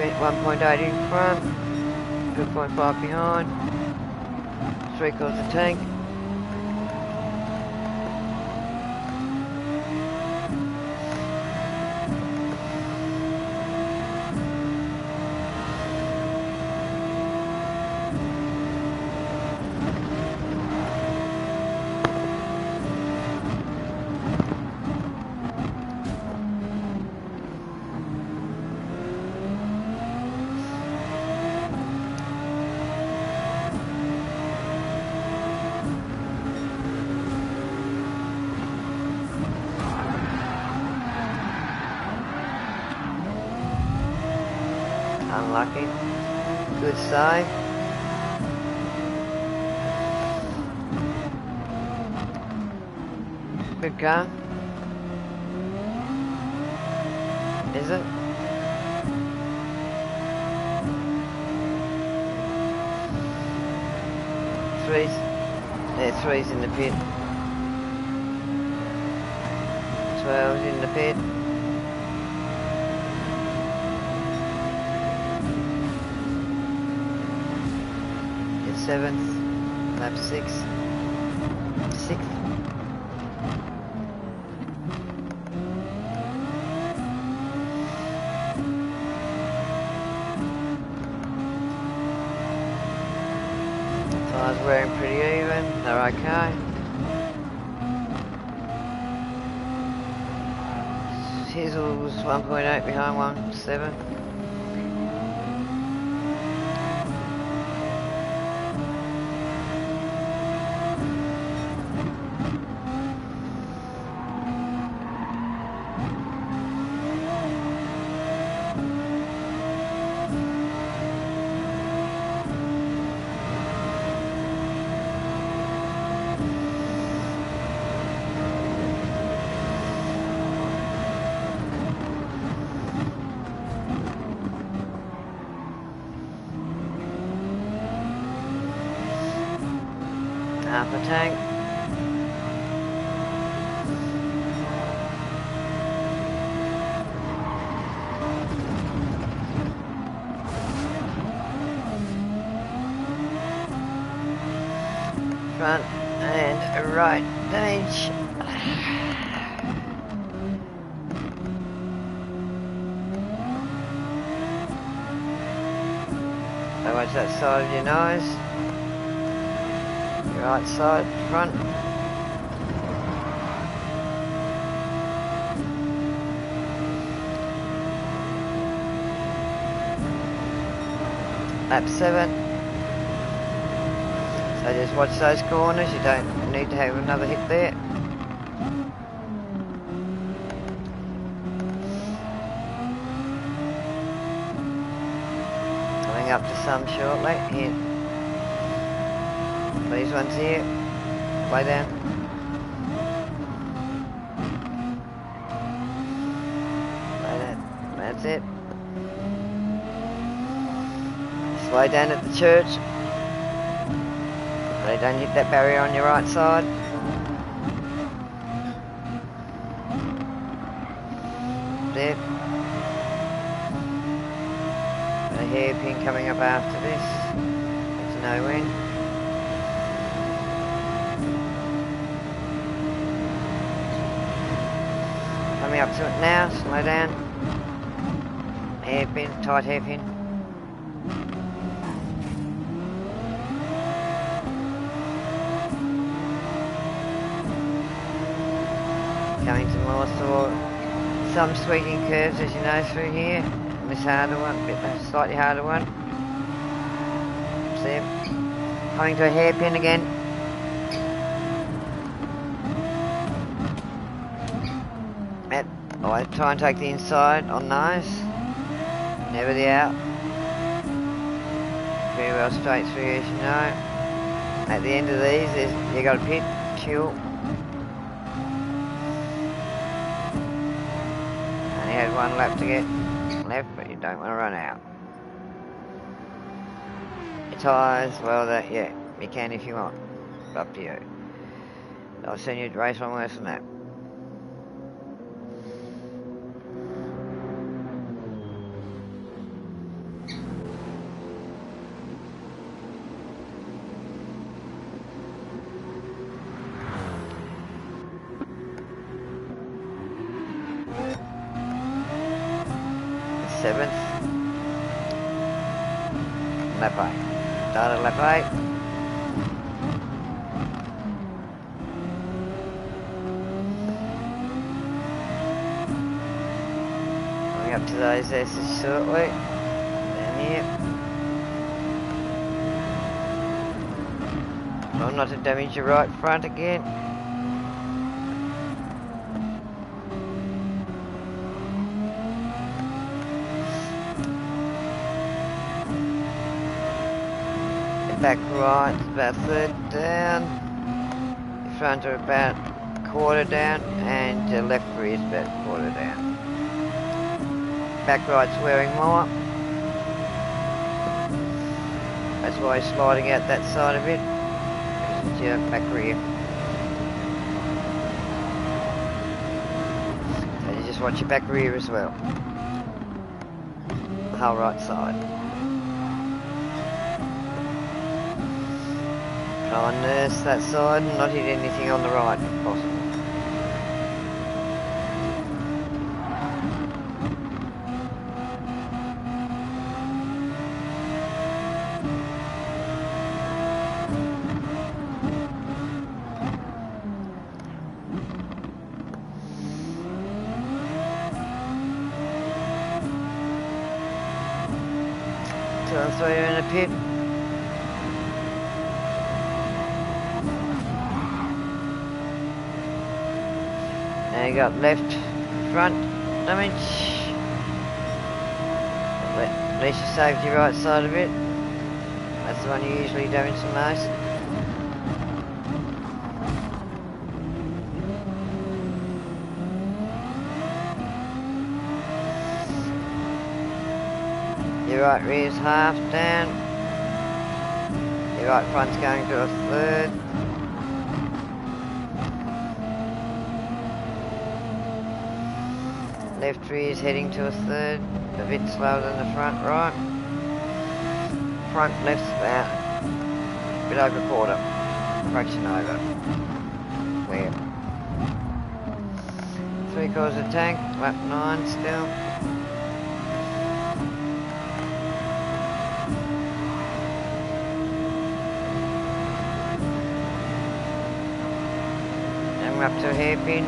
1.8 in front, 2.5 behind, 3/4 tank. Unlucky. Good save. Good go. Is it? Threes. Yeah, threes in the pit. 12's in the pit. It's 7th. Lap 6. 6th. Tyres wearing pretty even. They're okay. Hizzle's 1.8 behind 1.7. Half a tank. Front and right stage. So watch that side of your nose. Right side, front. Lap 7. So just watch those corners, you don't need to have another hit there. Coming up to some shortly. Here. These ones here. Way down. Way down. That's it. Slow down at the church. So you don't hit that barrier on your right side. There. A hairpin coming up after this. It's no win. Coming up to it now, slow down. Hairpin, tight hairpin. Coming to more some sweeping curves, as you know, through here. And this harder one, slightly harder one. See, coming to a hairpin again. I try and take the inside on those, never the out. Very well straight through, as you know. At the end of these, you got a pit, fuel. Only had one lap to get left, but you don't want to run out. Your tyres, well, yeah, you can if you want. It's up to you. I've seen you race on worse than that. 7th. Lap 8. Started lap 8. Coming up to those S's shortly. Down here. Try not to damage your right front again. Back right, about third down. Your front are about quarter down, and your left rear is about quarter down. Back right's wearing more. That's why you're sliding out that side of it, because it's your back rear. So you just watch your back rear as well. The whole right side. Try and nurse that side and not hit anything on the right if possible. Two and three are in the pit. Now you got left front damage. At least you saved your right side of it. That's the one you usually damage the most. Your right rear's half down. Your right front's going to a third. Left rear's heading to a third, a bit slower than the front right. Front left's about a bit over a quarter, fraction over. Clear. 3/4 of tank, lap 9 still. And we're up to a hairpin.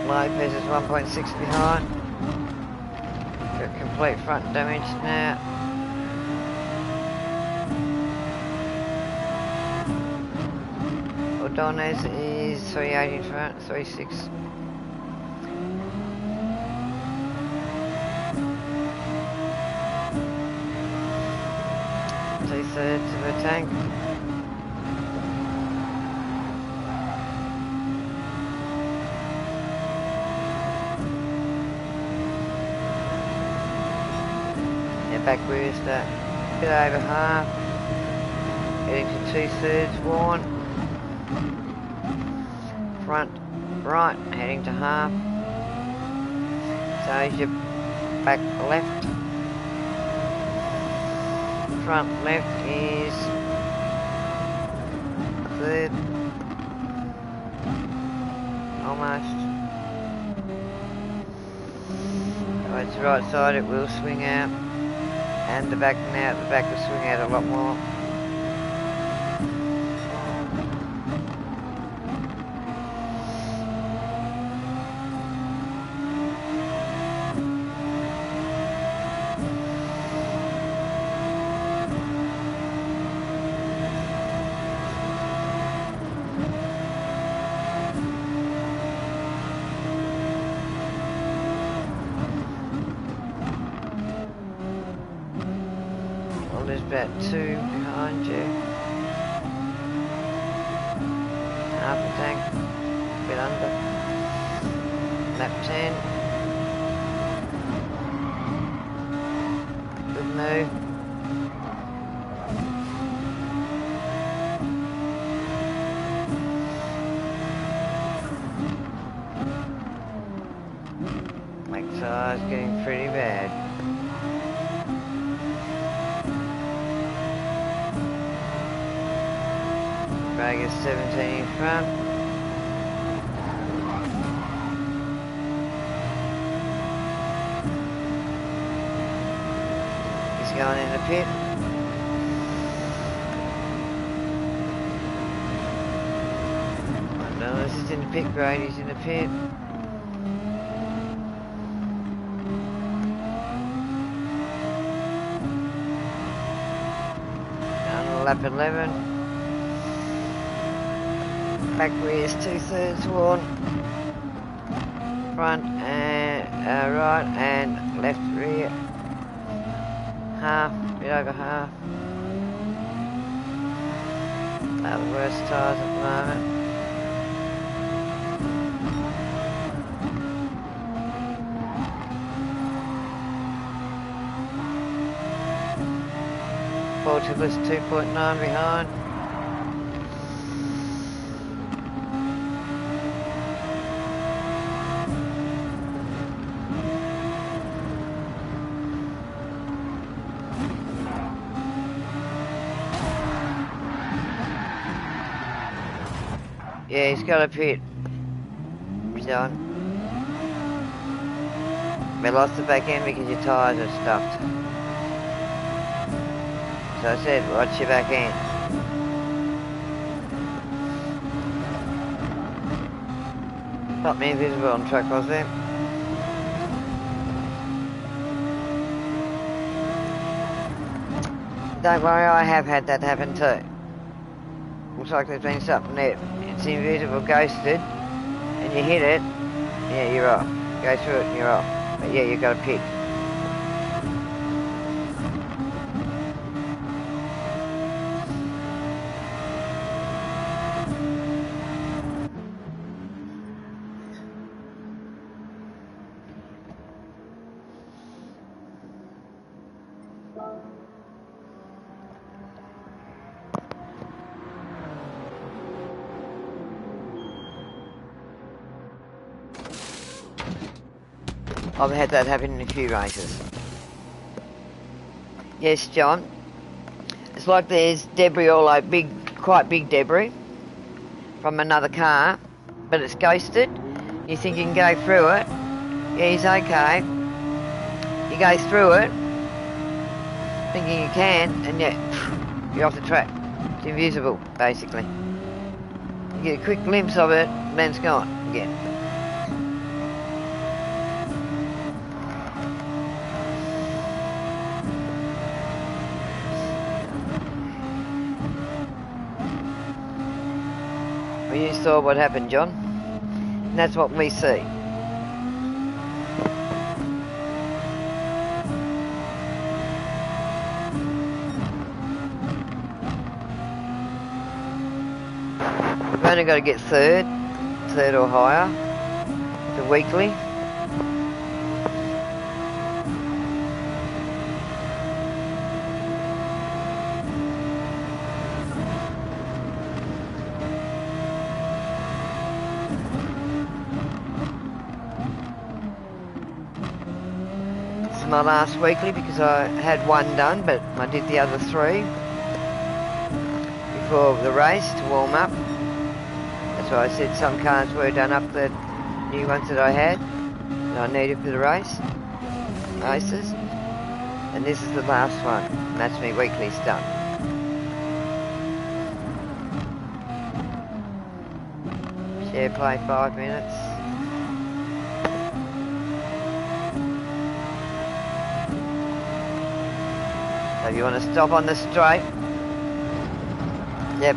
Lopez is 1.6 behind. Got complete front damage now. Ordonez is 380 in front, 3.6. Two-thirds of a tank. Back rear's that bit over half, heading to 2/3 worn. Front right heading to half. So is your back left. Front left is a third, almost. Oh, it's the right side, it will swing out. And the back now, the back will swing out a lot more. There's about 2 behind you. Half a tank, a bit under. Lap 10. Good move. Max size getting pretty bad. Bragg is 17 in front. He's going in the pit. No, this is in the pit, Grady's in the pit. Down to lap 11. Back rear's 2/3 worn. Front and right and left rear. Half, bit over half. They're the worst tyres at the moment. Portugal's 2.9 behind. Yeah, he's got a pit. He's on. We lost the back end because your tyres are stuffed. So I said, watch your back end. Got me invisible on track, was there? Don't worry, I have had that happen too. Looks like there's been something there. It's invisible ghosted, and you hit it, yeah, you're off. Go through it and you're off. But yeah, you got a pit. I've had that happen in a few races. Yes, John. It's like there's debris all over, quite big debris from another car, but it's ghosted. You think you can go through it. Yeah, he's okay. You go through it, thinking you can, and yeah, you're off the track. It's invisible, basically. You get a quick glimpse of it, and then it's gone again. Well, you saw what happened, John. And that's what we see. We've only got to get third or higher, to weekly. This is my last weekly because I had one done, but I did the other three before the race to warm up. That's why I said some cars were done up, the new ones that I had, that I needed for the races. And this is the last one, and that's me weekly's done. Share play 5 minutes. So if you want to stop on the straight, yep.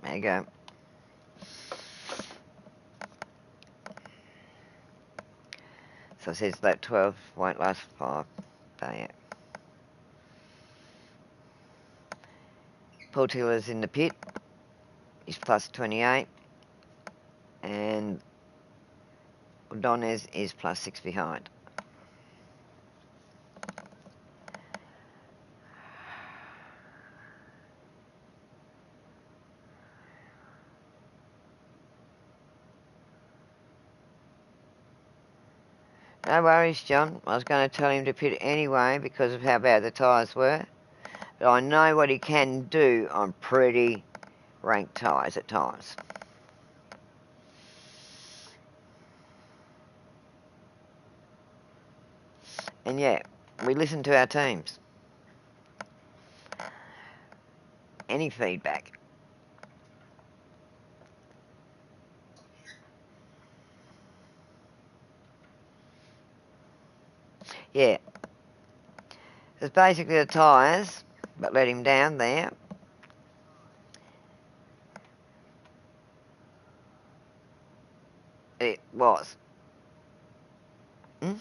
There you go. So it says lap 12 won't last 5. Dang it. Paul Tiller's in the pit. He's plus 28. And Donez is +6 behind. No worries, John. I was going to tell him to pit anyway because of how bad the tyres were. But I know what he can do on pretty rank tyres at times. And yeah, we listen to our teams. Any feedback. Yeah. It's basically the tyres, but let him down there. It was. But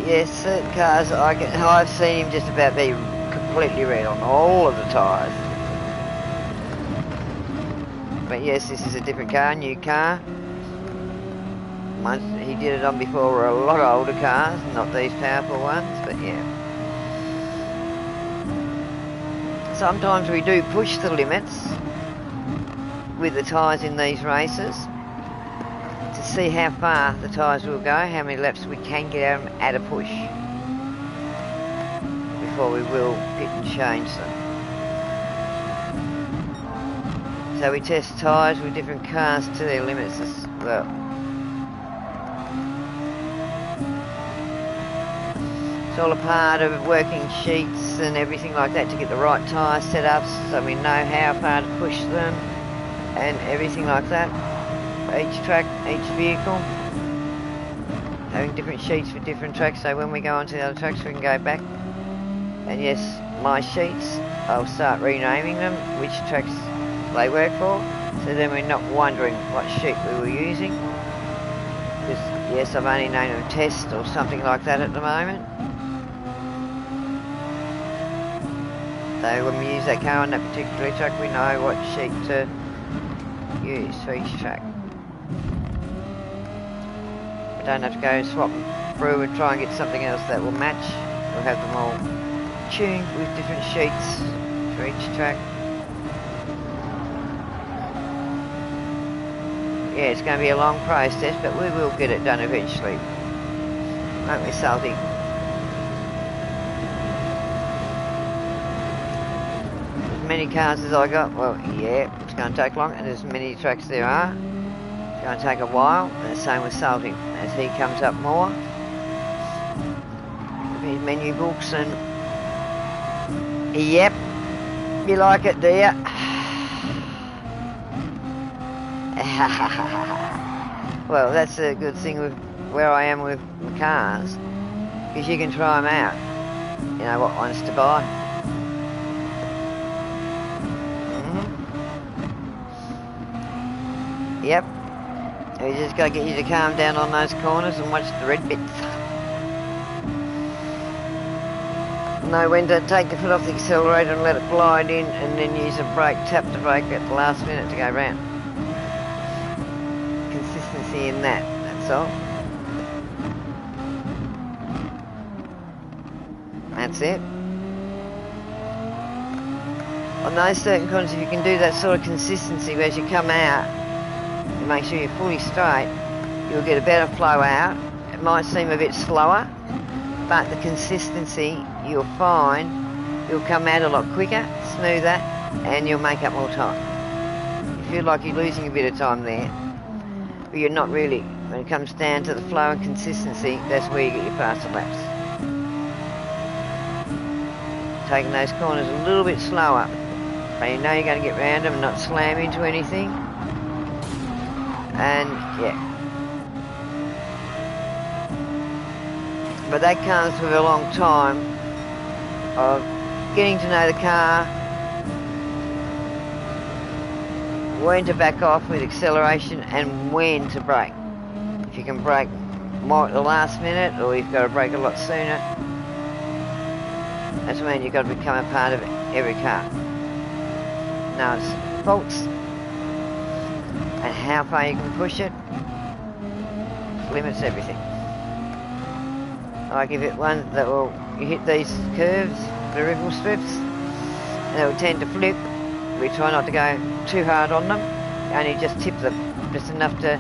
yes, certain cars, I've seen him just about be completely red on all of the tyres. But yes, this is a different car, new car. He did it on before were a lot of older cars, not these powerful ones, but yeah. Sometimes we do push the limits with the tyres in these races to see how far the tyres will go, how many laps we can get out of them at a push before we will pit and change them. So we test tyres with different cars to their limits as well. It's all a part of working sheets and everything like that to get the right tyre set up so we know how far to push them and everything like that. Each track, each vehicle, having different sheets for different tracks, so when we go onto the other tracks we can go back. And yes, my sheets, I'll start renaming them, which tracks they work for, so then we're not wondering what sheet we were using. Because yes, I've only named them test or something like that at the moment. So when we use that car on that particular track, we know what sheet to use for each track. We don't have to go swap through and try and get something else that will match. We'll have them all tuned with different sheets for each track. Yeah, it's going to be a long process, but we will get it done eventually. Won't we, Salty? As many cars as I got, well, yeah, it's going to take long, and as many tracks there are, it's going to take a while, and the same with Salty. As he comes up more, his menu books and... Yep, you like it, do you? Well, that's a good thing with where I am with the cars, because you can try them out. You know what ones to buy. Yep. You just got to get you to calm down on those corners and watch the red bits. Know when to take the foot off the accelerator and let it glide in, and then use a brake, tap the brake at the last minute to go round. Consistency in that, that's all. That's it. On those certain corners, if you can do that sort of consistency as you come out, and make sure you're fully straight, you'll get a better flow out. It might seem a bit slower, but the consistency, you'll find you'll come out a lot quicker, smoother, and you'll make up more time. You feel like you're losing a bit of time there, but you're not really. When it comes down to the flow and consistency, that's where you get your faster laps. Taking those corners a little bit slower, but you know you're going to get round them and not slam into anything. And yeah. But that comes with a long time of getting to know the car, when to back off with acceleration and when to brake. If you can brake more at the last minute, or you've got to brake a lot sooner, that's when you've got to become a part of every car. Now it's faults and how far you can push it limits everything. I give it one that will, you hit these curves, the ripple strips, and they will tend to flip. We try not to go too hard on them, only just tip them, just enough to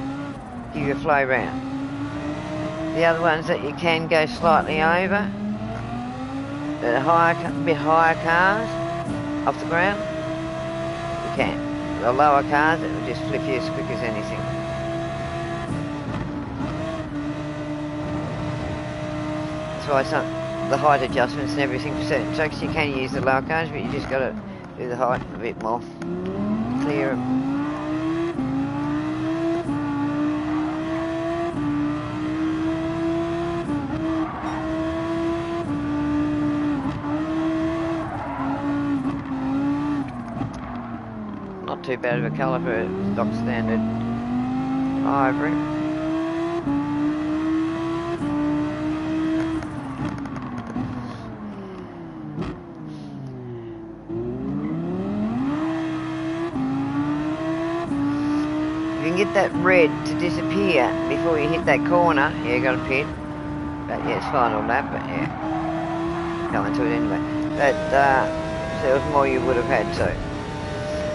give you a flow round. The other ones that you can go slightly over, the bit higher cars off the ground, you can. The lower cars, it will just flip you as quick as anything. That's why the height adjustments and everything for certain tracks, you can use the lower cars, but you just got to do the height a bit more, clear them. Not too bad of a colour for a stock standard ivory. If you can get that red to disappear before you hit that corner, yeah, you got a pit. But yeah, it's fine on that, but yeah, coming to it anyway. But there was more you would have had too.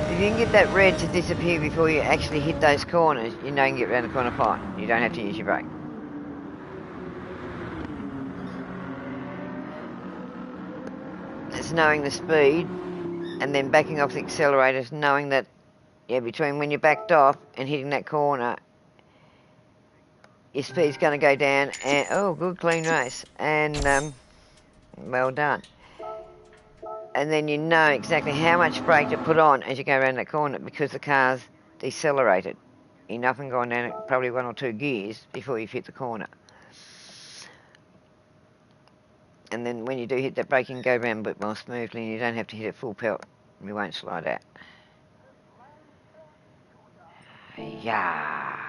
If you can get that red to disappear before you actually hit those corners, you know you can get round the corner fine. You don't have to use your brake. It's knowing the speed and then backing off the accelerators, knowing that, yeah, between when you backed off and hitting that corner, your speed's going to go down. And oh, good clean race, and well done. And then you know exactly how much brake to put on as you go around that corner because the car's decelerated enough and gone down probably 1 or 2 gears before you've hit the corner. And then when you do hit that brake, you can go around a bit more smoothly and you don't have to hit it full pelt. You won't slide out. Yeah.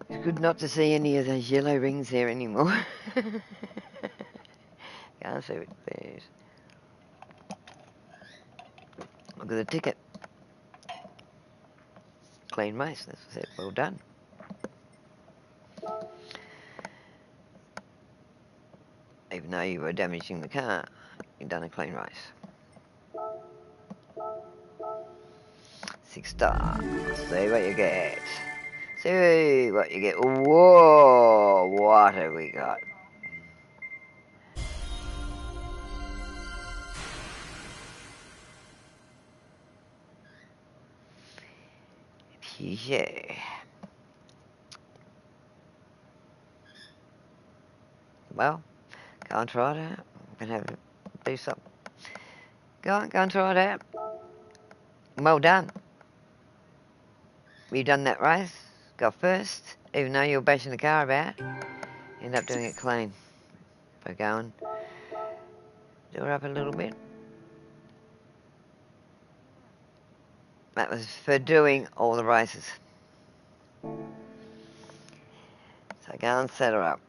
It's good not to see any of those yellow rings there anymore. Can't see what there's. Look at the ticket. Clean race, that's what I said. Well done. Even though you were damaging the car, you've done a clean race. 6 stars. See what you get. See what you get. Whoa, what have we got? Yeah. Well, go and try it out. I'm going to do something. Go and try it out. Well done. You done that race. Got first. Even though you were bashing the car about. End up doing it clean. By going. Do her up a little bit. That was for doing all the races. So go and set her up.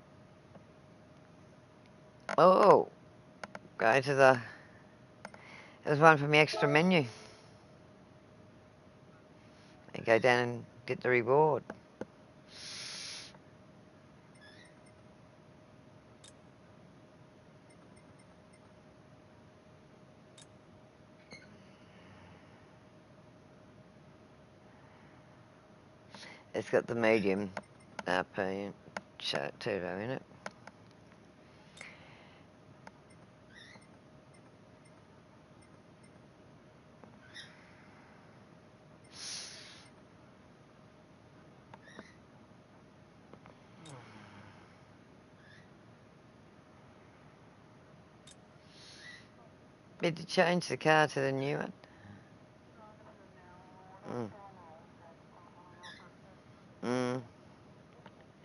Oh, go to the... There's one from the extra menu. And go down and get the reward. It's got the medium RP turbo in it. Did you change the car to the new one?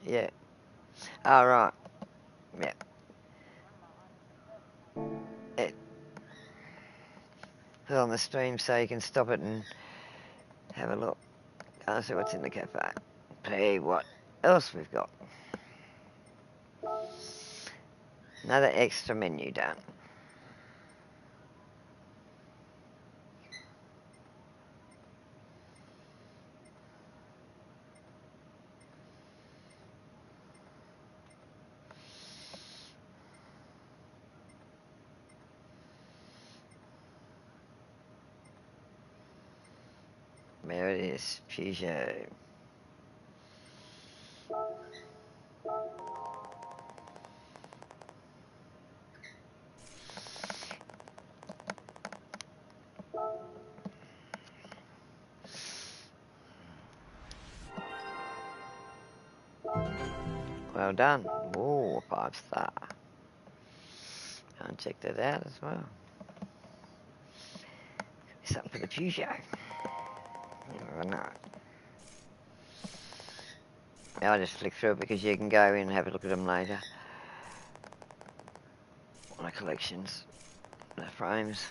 Yeah. Oh, right. Yeah. Put on the stream so you can stop it and have a look. I'll see what's in the cafe. See what else we've got. Another extra menu done. There it is, Peugeot. Well done. Ooh, 5-star. Go and check that out as well. Something for the Peugeot. You never know. I'll just flick through it because you can go in and have a look at them later. My collections, the frames.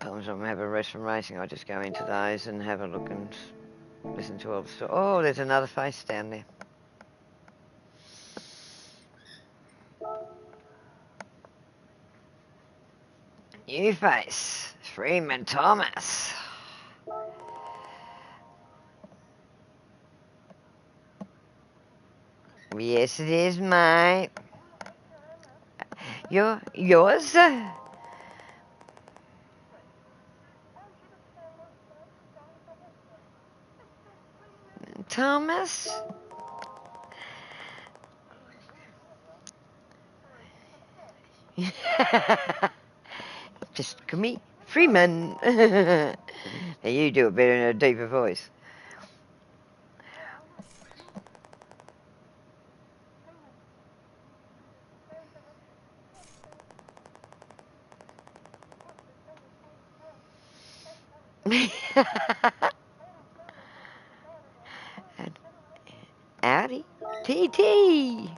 Sometimes when I have a rest from racing, I just go into those and have a look and listen to all the stories. Oh, there's another face down there. New face, Freeman Thomas. Yes, it is, mate. Yours? Thomas? Just call me Freeman. Now you do it better in a deeper voice. Audi TT.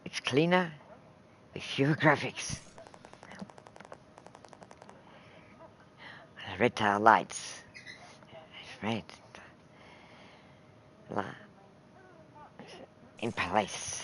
It's cleaner with fewer graphics. Red tail lights. It's red. In place.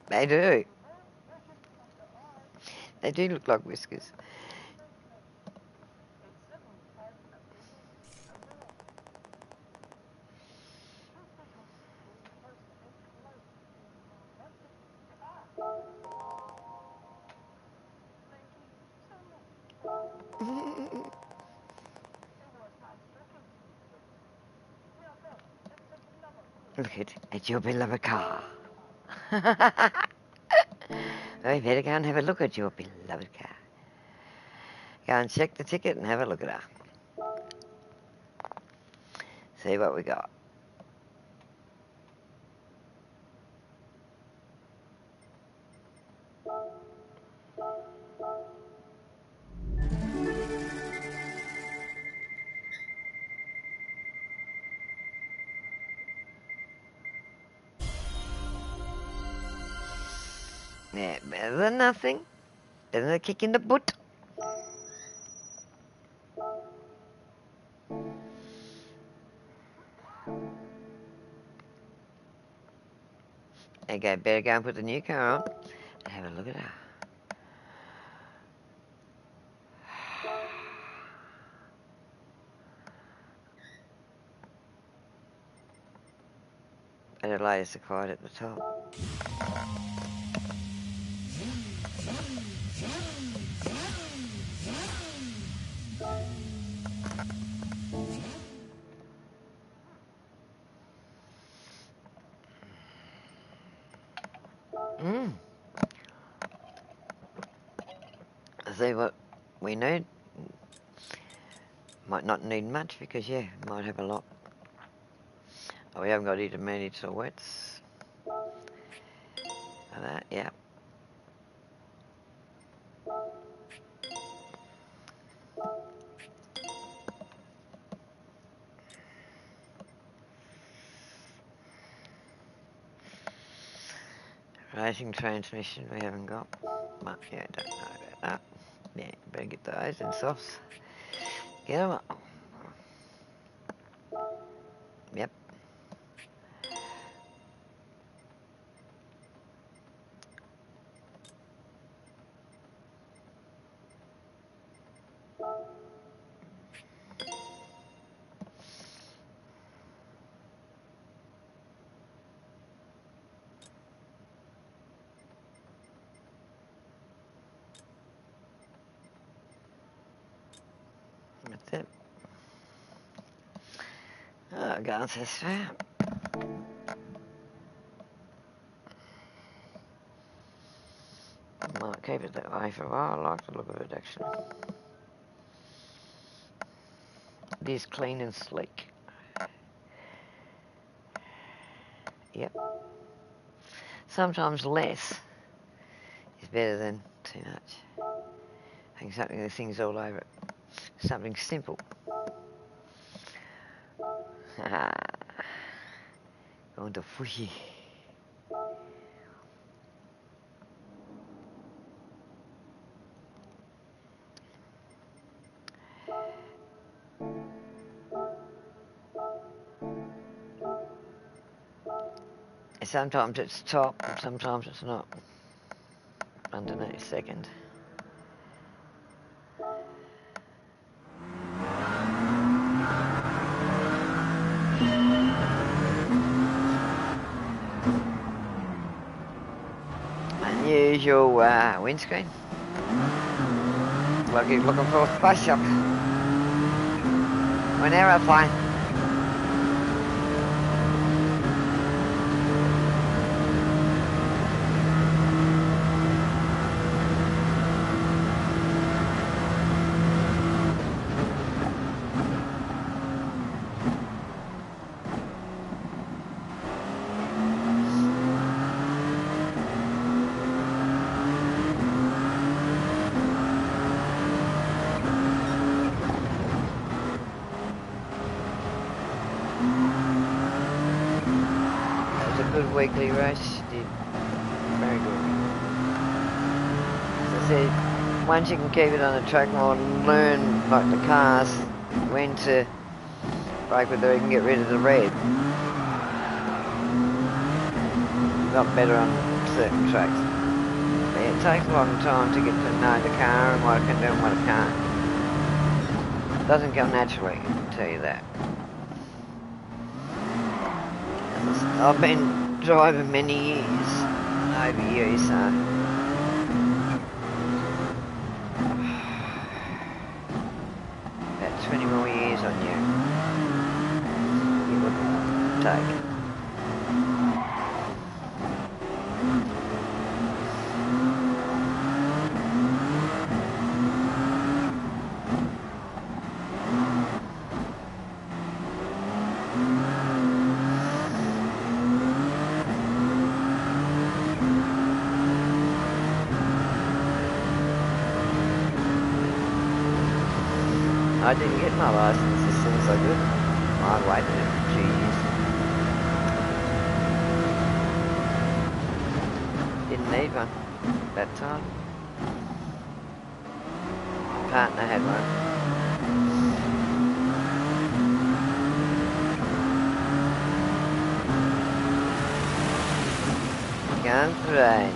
They do. They do look like whiskers. Look at your beloved car. We better go and have a look at your beloved car. Go and check the ticket and have a look at her. See what we got. Yeah, better than nothing. Better than a kick in the butt. Okay, better go and put the new car on and have a look at her. Better lay us quiet at the top. See what we need. Might not need much because, yeah, might have a lot. Oh, we haven't got intermediates or wets. Like that, yeah. Racing transmission we haven't got. But yeah, don't know about that. Yeah, better get those and softs. Get them up. Yep. That's it. Oh, God, that's fair. Might keep it that way for a while. I like the look of it, actually. It is clean and sleek. Yep. Sometimes less is better than too much. Having something with things all over it. Something simple. Going to fushy. Sometimes it's top, and sometimes it's not. Underneath second. Unusual windscreen. Like you're looking for a spaceship. Or an aeroplane. Good weekly race, did very good. As I said, once you can keep it on the track more and learn, like the cars, when to brake with it and get rid of the red. Got better on certain tracks. But it takes a long time to get to know the car and what it can do and what it can't. It doesn't come naturally, I can tell you that. I've been driving many years, over years, so about 20 more years on you. It would take. I didn't get my license as soon as I could. I waited a few years. Didn't need one that time. My partner had one. Gran Turismo.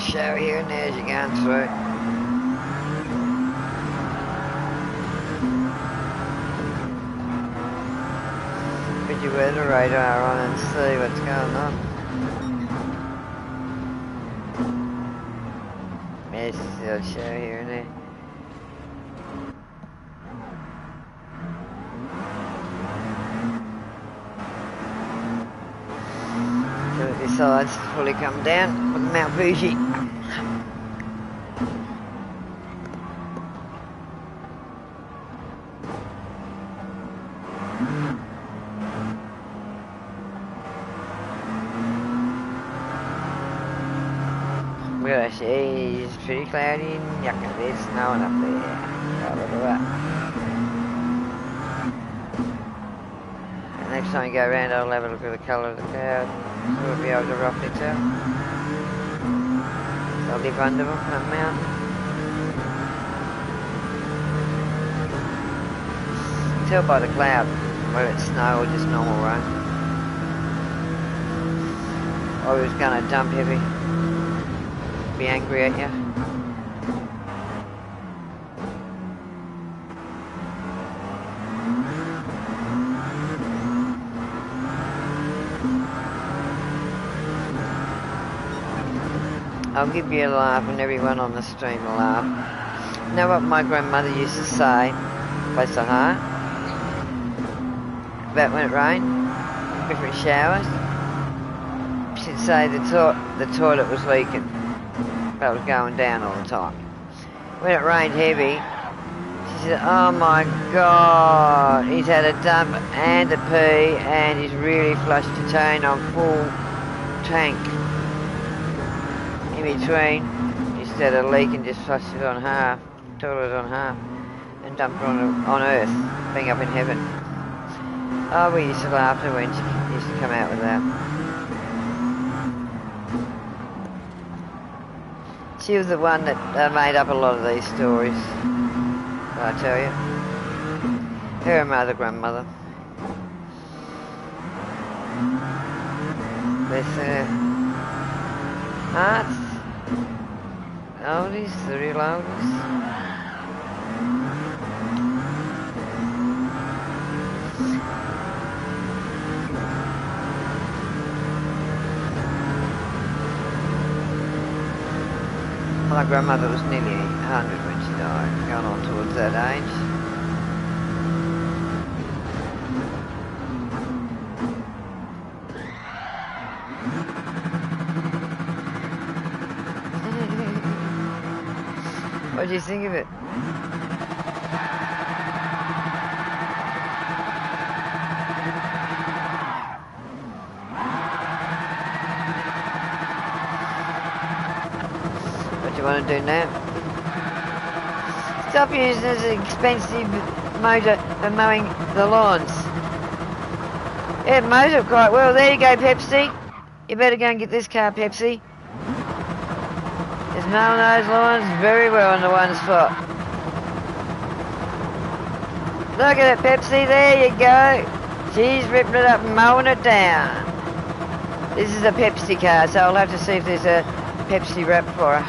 Show here and there as you're going through. Put your weather radar on and see what's going on. Yes, I'll show here and there. sides fully come down with Mount Fuji. Well, it's pretty cloudy and yucca. There's snowing up there. Oh, look at that. And next time you go around, I'll have a look at the colour of the cloud. So we'll be able to roughly tell. I live under a mountain. Tell by the cloud whether it's snow or just normal rain. Or it was going to dump heavy. Be angry at you. I'll give you a laugh and everyone on the stream will laugh. You know what my grandmother used to say, bless her heart, about when it rained, different showers? She'd say the toilet was leaking. It was going down all the time. When it rained heavy, she said, oh my God, he's had a dump and a pee and he's really flushed a town on full tank. In between, instead of leaking, just flushed it on half, toilet on half, and dumped it on earth, being up in heaven. Oh, we used to laugh at her when she used to come out with that. She was the one that made up a lot of these stories, I tell you. Her mother, grandmother. Bless her hearts. Oldies, the real oldies. My grandmother was nearly 100 when she died, going on towards that age. What do you think of it? What do you want to do now? Stop using this expensive motor for mowing the lawns. Yeah, it mows it quite well. There you go, Pepsi. You better go and get this car, Pepsi. It's mowing those lawns very well in the one spot. Look at it, Pepsi, there you go. She's ripping it up and mowing it down. This is a Pepsi car, so I'll have to see if there's a Pepsi wrap for her.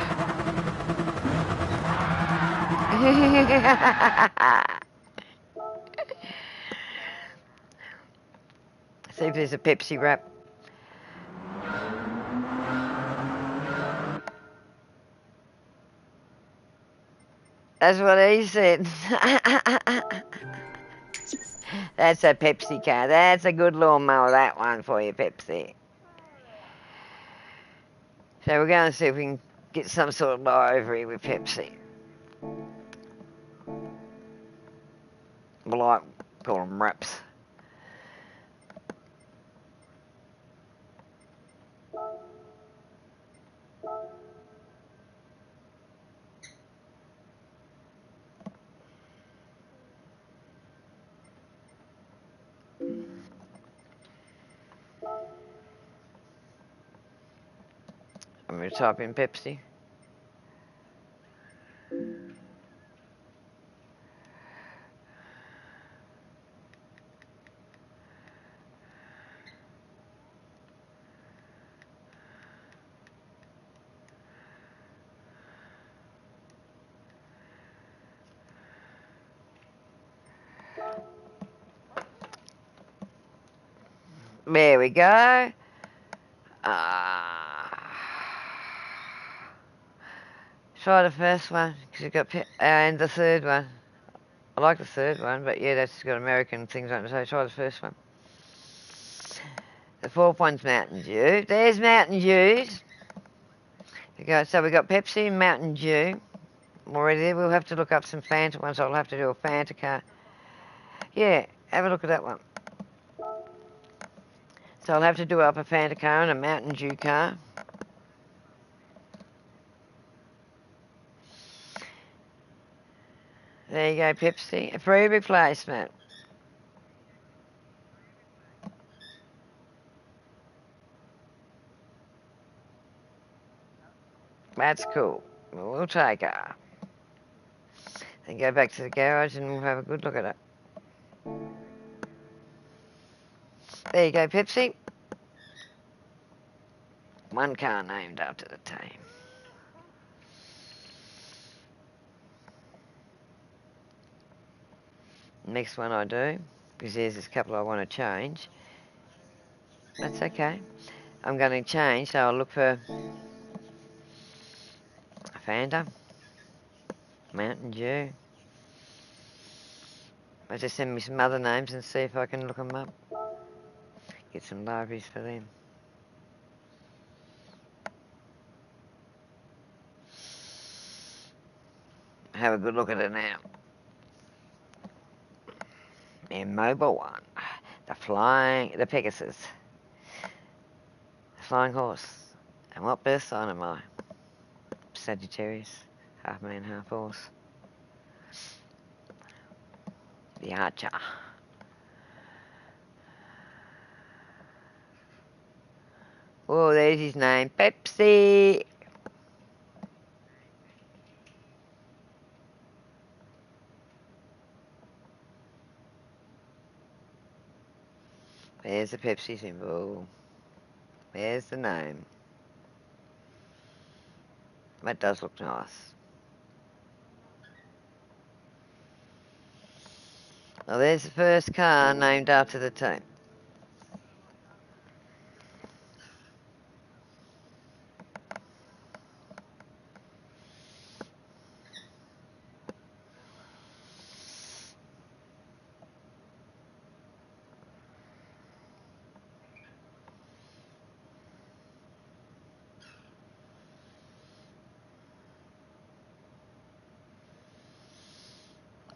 See if there's a Pepsi wrap. That's what he said. That's a Pepsi car. That's a good lawnmower, that one for you, Pepsi. So we're going to see if we can get some sort of buy over here with Pepsi. Well, I call them wraps. I'm going to type in Pepsi. There we go. Try the first one, because you've got and the third one. I like the third one, but yeah, that's got American things on it, so try the first one. The fourth one's Mountain Dew. There's Mountain Dews. So we got Pepsi and Mountain Dew. Already there. We'll have to look up some Fanta ones. I'll have to do a Fanta car. Yeah, have a look at that one. So I'll have to do up a Fanta car and a Mountain Dew car. There you go, Pepsi. A free replacement. That's cool. We'll take her. Then go back to the garage and we'll have a good look at it. There you go, Pepsi. One car named after the team. Next one I do, because there's a couple I want to change. That's okay. I'm going to change, so I'll look for a Fanta, Mountain Dew. I'll just send me some other names and see if I can look them up. Get some libraries for them. Have a good look at it now. And mobile one. The Pegasus. The flying horse. And what birth sign am I? Sagittarius. Half man, half horse. The Archer. Oh, there's his name. Pepsi. There's the Pepsi symbol. There's the name. That does look nice. Well, there's the first car named after the team.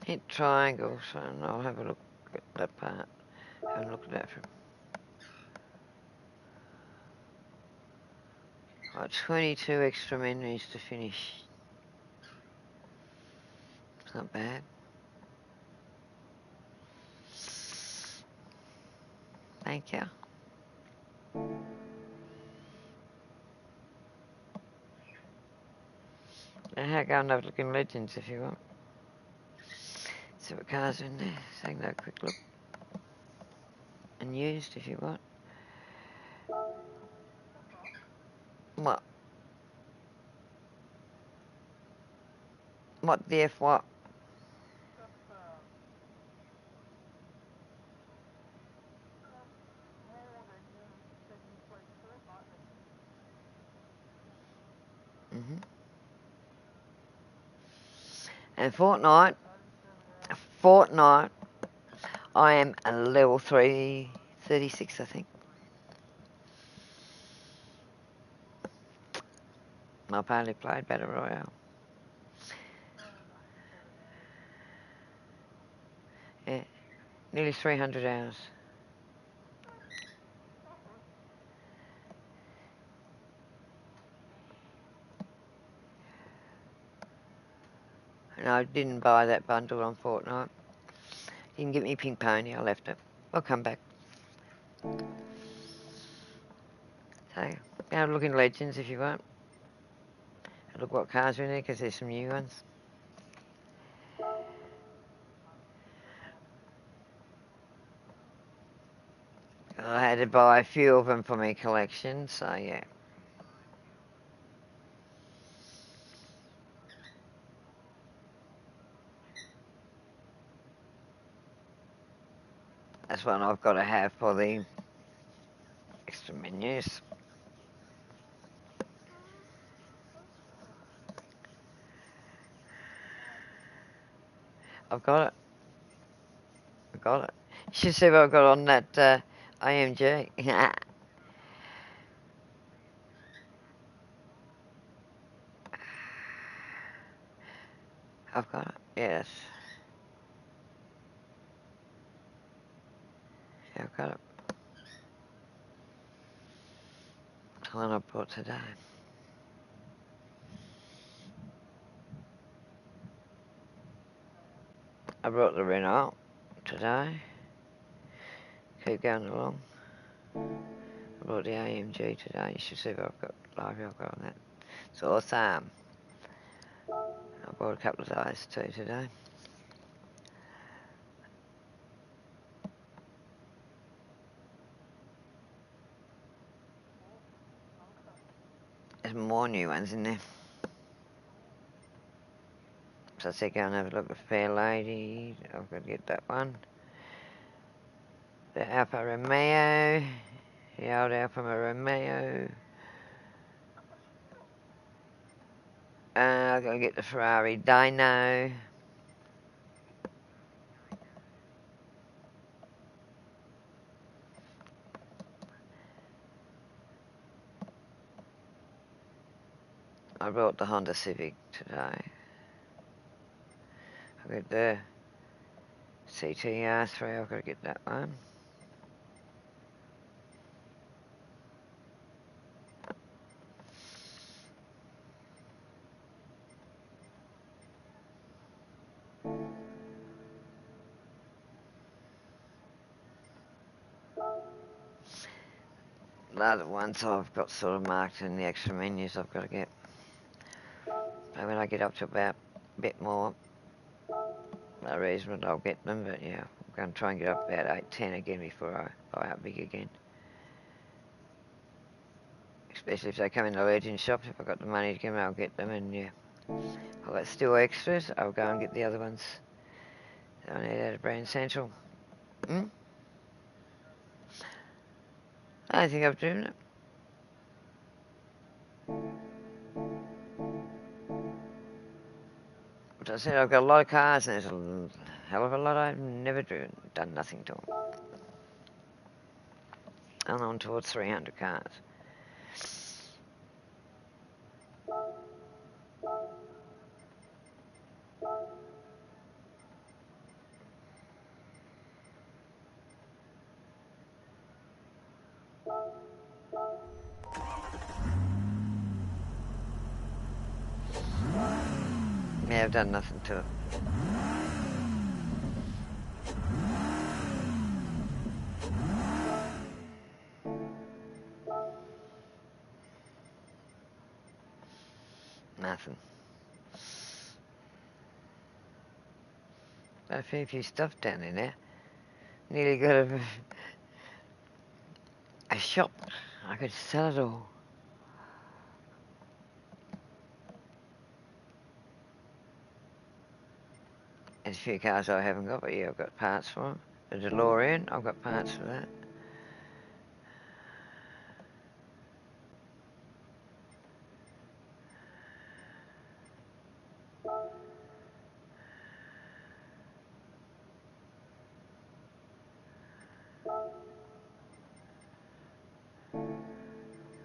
Hit triangle, so I'll have a look at that part. Have a look at that from. Got 22 extra menus to finish. It's not bad. Thank you. And how go and have a look in Legends if you want. See what cars are in there. So I can have a quick look. And used if you want. What? What the F what? And Fortnite, I am a level 336, I think. I've only played Battle Royale. Yeah, nearly 300 hours. And I didn't buy that bundle on Fortnite. Didn't get me Pink Pony, I left it. I'll come back. So, have a look in Legends if you want. Have a look what cars are in there, because there's some new ones. I had to buy a few of them for my collection, so yeah. That's one I've got to have for the extra menus. I've got it. You should see what I've got on that AMG. I've got it, yes. Yeah, I've got it. It's the one I bought today. I brought the Renegade today. Keep going along. I brought the AMG today. You should see what I've got, library I've got on that. It's awesome. I bought a couple of those too today. There's more new ones in there. So I said go and have a look at Fair Lady. I've got to get that one. The Alfa Romeo. The old Alfa Romeo. I've got to get the Ferrari Dino. I brought the Honda Civic today. I've got the CTR3, I've got to get that one. The other ones I've got sort of marked in the extra menus I've got to get. So when I get up to about a bit more reasonable, I'll get them. But yeah, I'm going to try and get up about 8, 10 again before I buy up big again. Especially if they come in the Legend shops. If I've got the money to get them, I'll get them. And yeah, if I've got still extras, I'll go and get the other ones that I need out of Brand Central. I don't think I've driven it. But I said I've got a lot of cars, and there's a hell of a lot I've never driven, done nothing to them. I'm on towards 300 cars. Yeah, I've done nothing to it. Nothing. Got a fair few stuff down in there. Nearly got a shop. I could sell it all. There's a few cars I haven't got, but yeah, I've got parts for them. The DeLorean, I've got parts for that.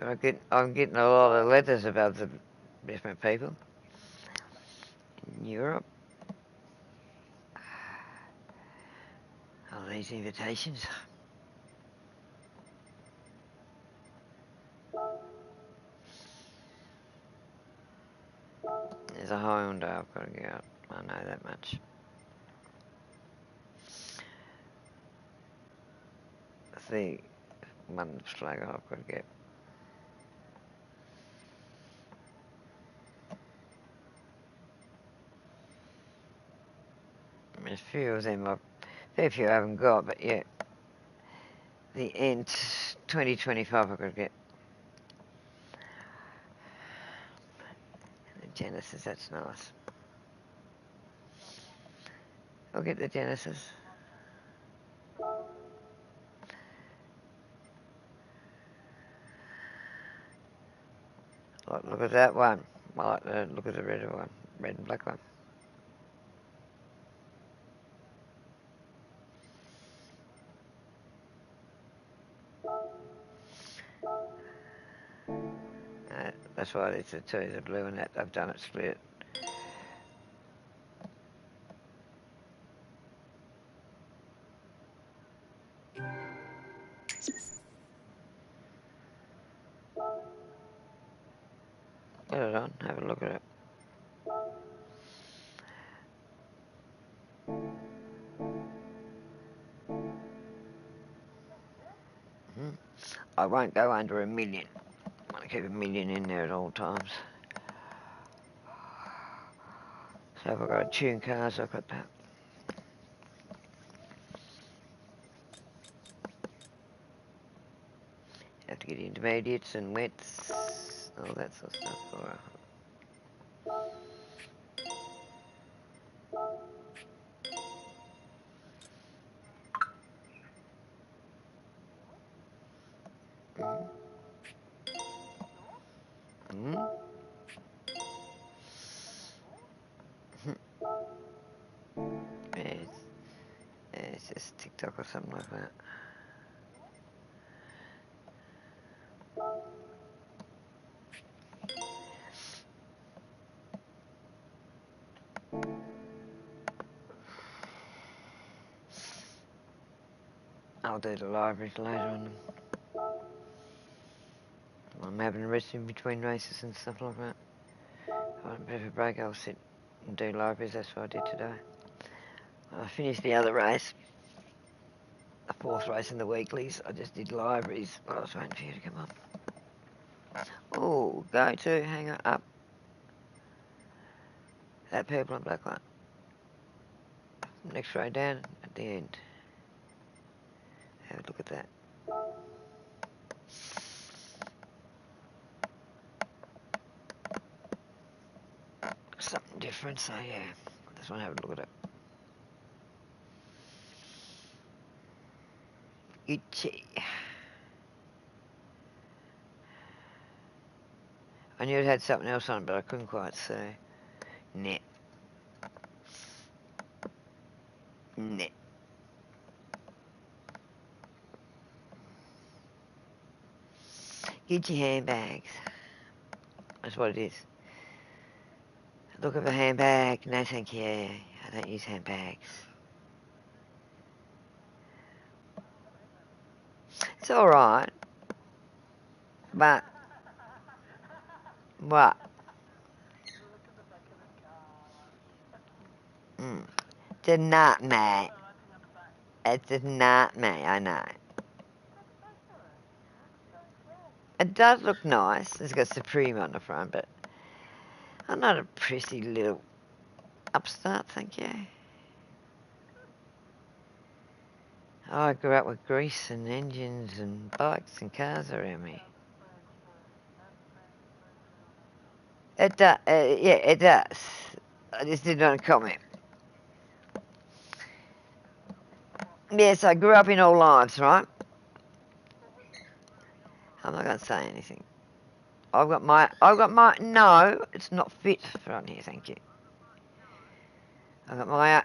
But I'm getting a lot of letters about the different people in Europe. All these invitations. There's a Honda I've got to get out. I know that much. The one flag I've got to get. There's a few of them, a fair few I haven't got, but yeah. The Ent 2025 I've got to get. The Genesis, that's nice. I'll get the Genesis. Look at that one. I like the look at the red one, red and black one. That's why it's the two, the blue and that. I've done it split. Get it on, have a look at it. I won't go under 1 million. I want to keep 1 million in there at all times. So if I've got to tune cars, I've got that. Have to get intermediates and wets, all that sort of stuff. Alright. It's just TikTok or something like that. I'll do the libraries later on. I'm having a rest in between races and stuff like that. If I want a bit of a break, I'll sit and do libraries. That's what I did today. I finished the other race, the 4th race in the weeklies. I just did libraries while I was waiting for you to come up. Oh, go to, hang on, up. That purple and black one. Next row down at the end. Have a look at that. Something different, so yeah. I just want to have a look at it. Itchy. I knew it had something else on it, but I couldn't quite see. Net. Net. Get your handbags. That's what it is. Look at the handbag. No, thank you. I don't use handbags. It's alright. But, what? It's a nut, mate. It's a nut, mate, I know. It does look nice. It's got Supreme on the front, but I'm not a prissy little upstart, thank you. I grew up with grease and engines and bikes and cars around me. It does, yeah, it does. I just did not comment. Yes, I grew up in all lives, right? I'm not going to say anything. No, it's not fit for on here, thank you. I've got my,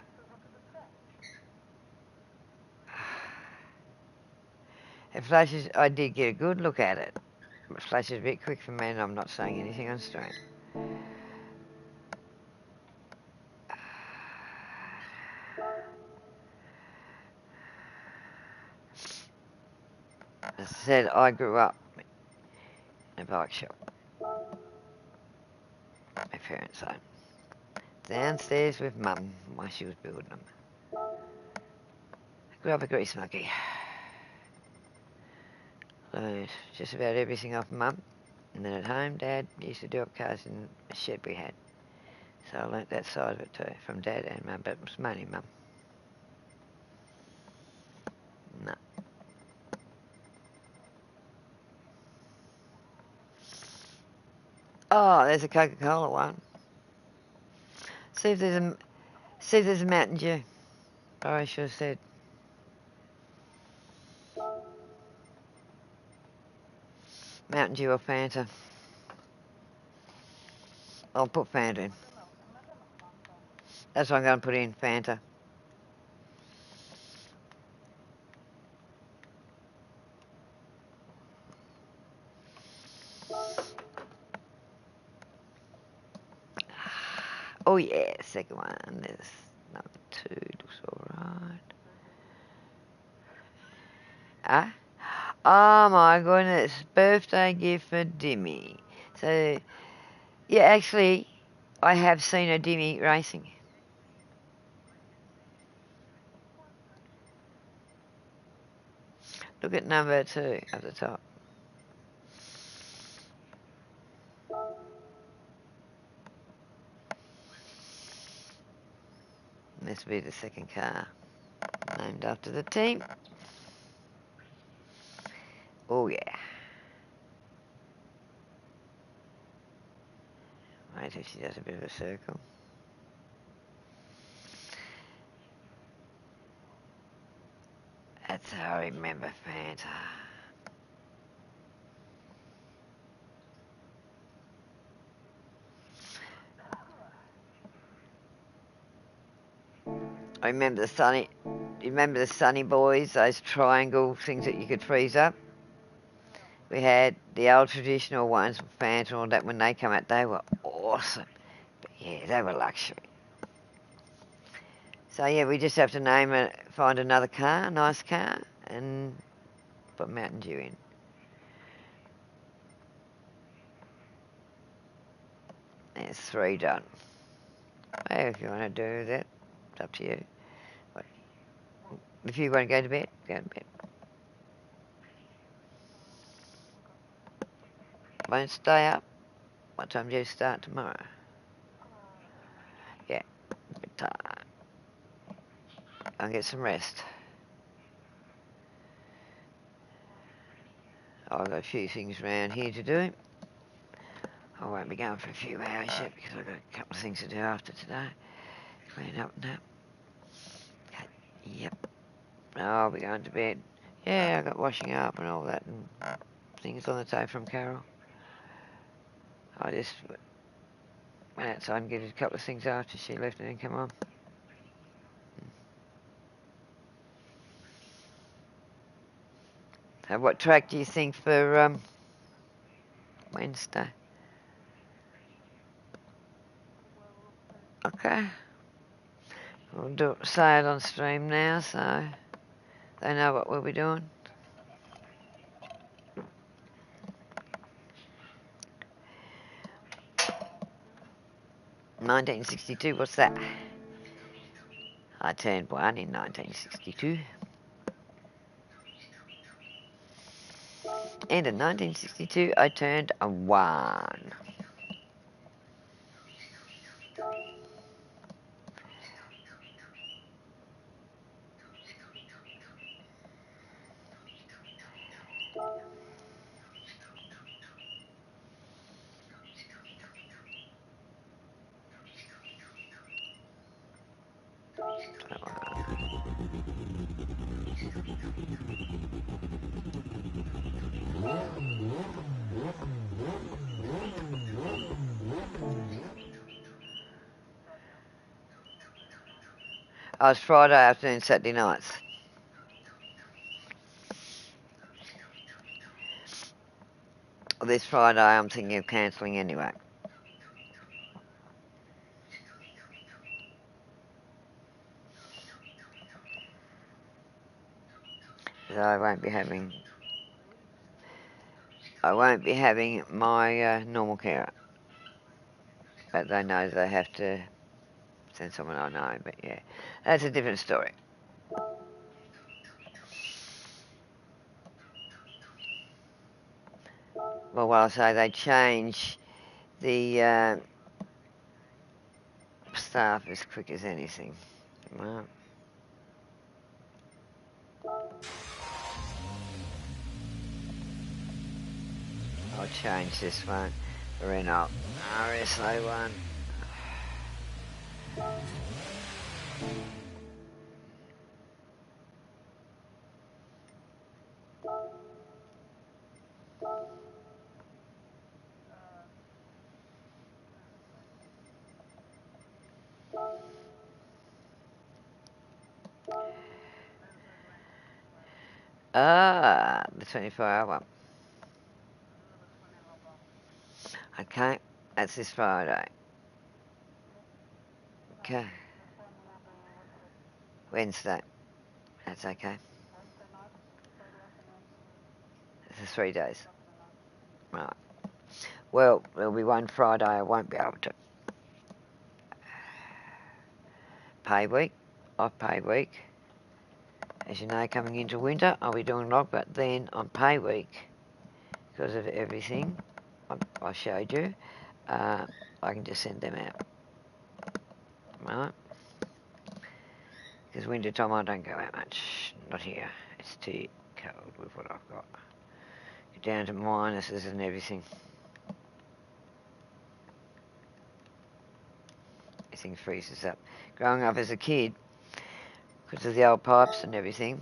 it flashes, I did get a good look at it. It flashes a bit quick for me and I'm not saying anything on stream. As I said, I grew up in a bike shop. My parents' home. Downstairs with Mum while she was building them. I grew up a grease monkey. Learned just about everything off Mum. And then at home, Dad used to do up cars in a shed we had. So I learnt that side of it too, from Dad and Mum, but it was mainly Mum. No. Oh, there's a Coca-Cola one. See if there's a Mountain Dew. Oh, I should have said. Mountain Dew or Fanta. I'll put Fanta in. That's what I'm going to put in, Fanta. Oh yeah, second one. There's number 2. Looks alright. Ah? Oh my goodness, birthday gift for Dimmy. So, yeah, actually, I have seen a Dimmy racing. Look at number 2 at the top. This will be the second car, named after the team. Oh yeah. Wait till she does a bit of a circle. That's how I remember Fanta. I remember the Sunny. You remember the Sunny Boys? Those triangle things that you could freeze up. We had the old traditional ones, Fanta and all that. When they come out, they were awesome. But yeah, they were luxury. So yeah, we just have to name it, find another car, nice car, and put Mountain Dew in. There's 3 done. Hey, if you want to do that, it's up to you. If you want to go to bed, go to bed. Won't stay up. What time do you start tomorrow? Yeah, bedtime. I'll get some rest. I've got a few things around here to do. I won't be going for a few hours yet because I've got a couple of things to do after today. Clean up and that. Okay. Yep. I'll be going to bed. Yeah, I got washing up and all that and things on the table from Carol. I just went outside and did a couple of things after she left and then come on. So what track do you think for Wednesday? Okay. We'll say it on stream now so they know what we'll be doing. "1962, what's that?" I turned 1 in 1962. And in 1962, I turned a 1. I was Friday afternoon, Saturday nights. This Friday, I'm thinking of cancelling anyway. So I won't be having my normal carer. But they know they have to send someone I know. But yeah, that's a different story. Well, what I say, they change the staff as quick as anything. Well, I'll change this one for Renault RSA1. The 24-hour one. Okay, that's this Friday. Okay. Wednesday. That's okay. 3 days. Right. Well, there'll be one Friday I won't be able to. Pay week, off pay week. As you know, coming into winter, I'll be doing log, but then on pay week, because of everything I showed you, I can just send them out. Right? Because winter time I don't go out much. Not here. It's too cold with what I've got. Get down to minuses and everything. Everything freezes up. Growing up as a kid, because of the old pipes and everything,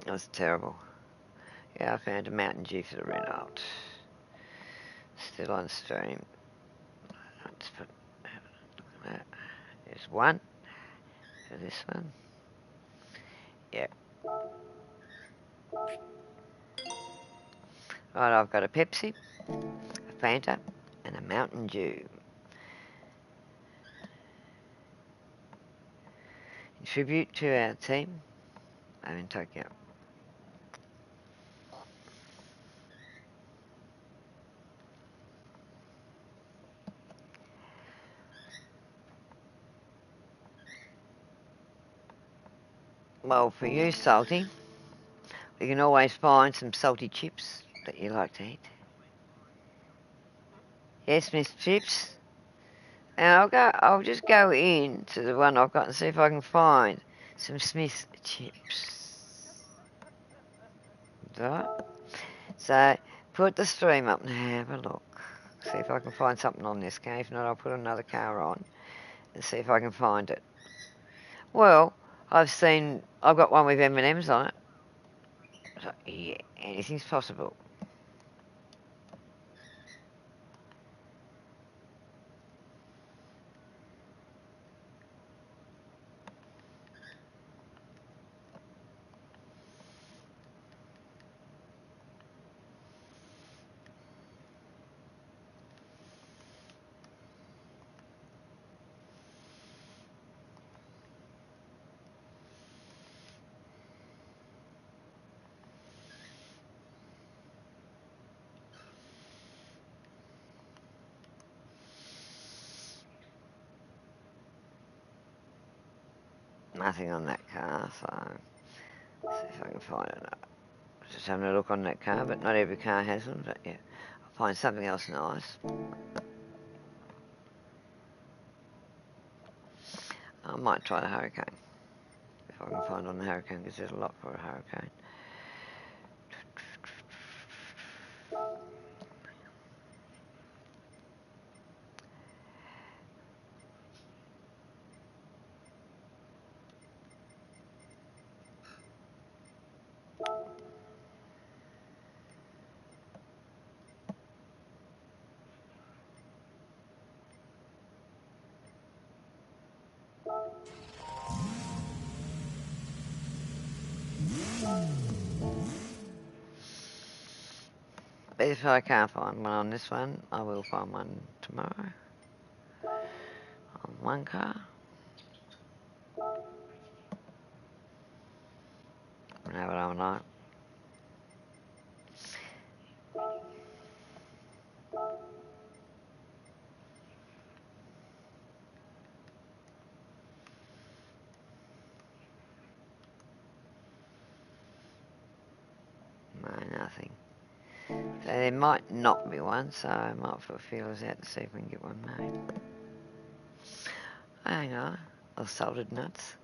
it was terrible. Yeah, I found a Mountain Dew for the Renegade. Still on stream. Let's put that. There's one for this one. Yeah. Right, I've got a Pepsi, a Fanta, and a Mountain Dew. In tribute to our team over in Tokyo. Well, for you, salty, you can always find some salty chips that you like to eat. Yes, Miss Chips. And I'll just go in to the one I've got and see if I can find some Smith's chips. Right? So, put the stream up and have a look. See if I can find something on this car. If not, I'll put another car on and see if I can find it. Well, I've got one with M&M's on it. So, yeah, anything's possible. Nothing on that car, so see if I can find it. Just having a look on that car, but not every car has them, but yeah. I'll find something else nice. I might try the Hurricane. If I can find on the Hurricane, because there's a lot for a Hurricane. But if I can't find one on this one, I will find one tomorrow. On one car. You know what I'm like. No, nothing. So there might not be one, so I might put feelers out to see if we can get one made. Hang on. Or salted nuts.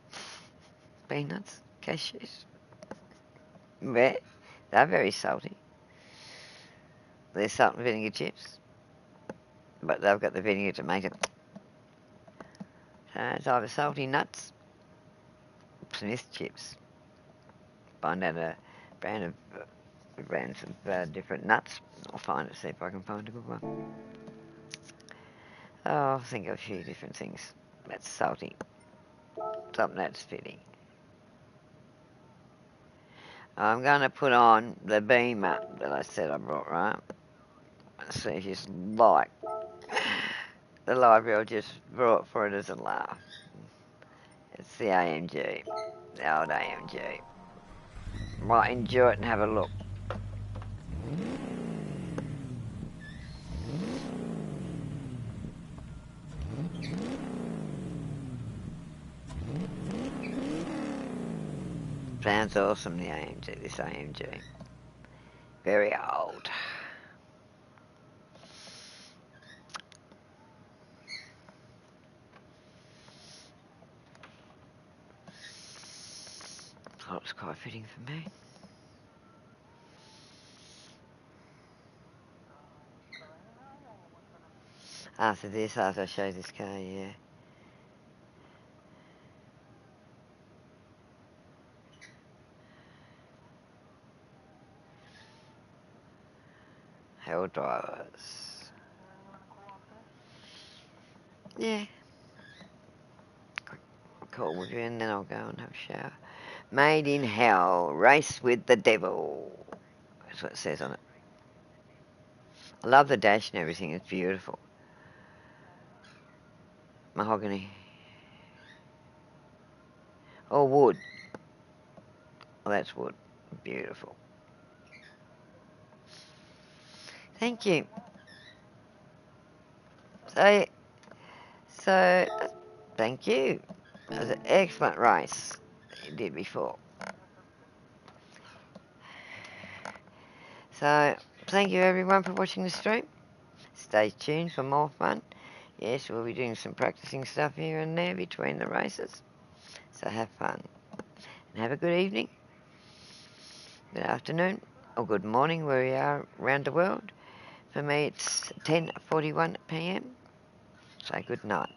Peanuts. Cashews. But they're very salty. They're salt and vinegar chips. But they've got the vinegar to make it. So it's either salty nuts, Smith chips. Find out a brand of different nuts. I'll find it, see if I can find a good one. Oh, I'll think of a few different things. That's salty. Something that's fitting. I'm going to put on the beamer that I said I brought, right? Let's see if you like the library I just brought for it as a laugh. It's the AMG, the old AMG. Might enjoy it and have a look. Sounds awesome, the AMG, this AMG. Very old. Oh, it's quite fitting for me. After I show this car, yeah. Hell drivers. Yeah. Call with you and then I'll go and have a shower. Made in hell. Race with the devil. That's what it says on it. I love the dash and everything. It's beautiful. Mahogany. Oh, wood. Oh, that's wood. Beautiful. Thank you. So, thank you. It was an excellent race that you did before. So, thank you everyone for watching the stream. Stay tuned for more fun. Yes, we'll be doing some practicing stuff here and there between the races. So have fun. And have a good evening, good afternoon, or good morning where you are around the world. For me it's 10:41 p.m. So good night.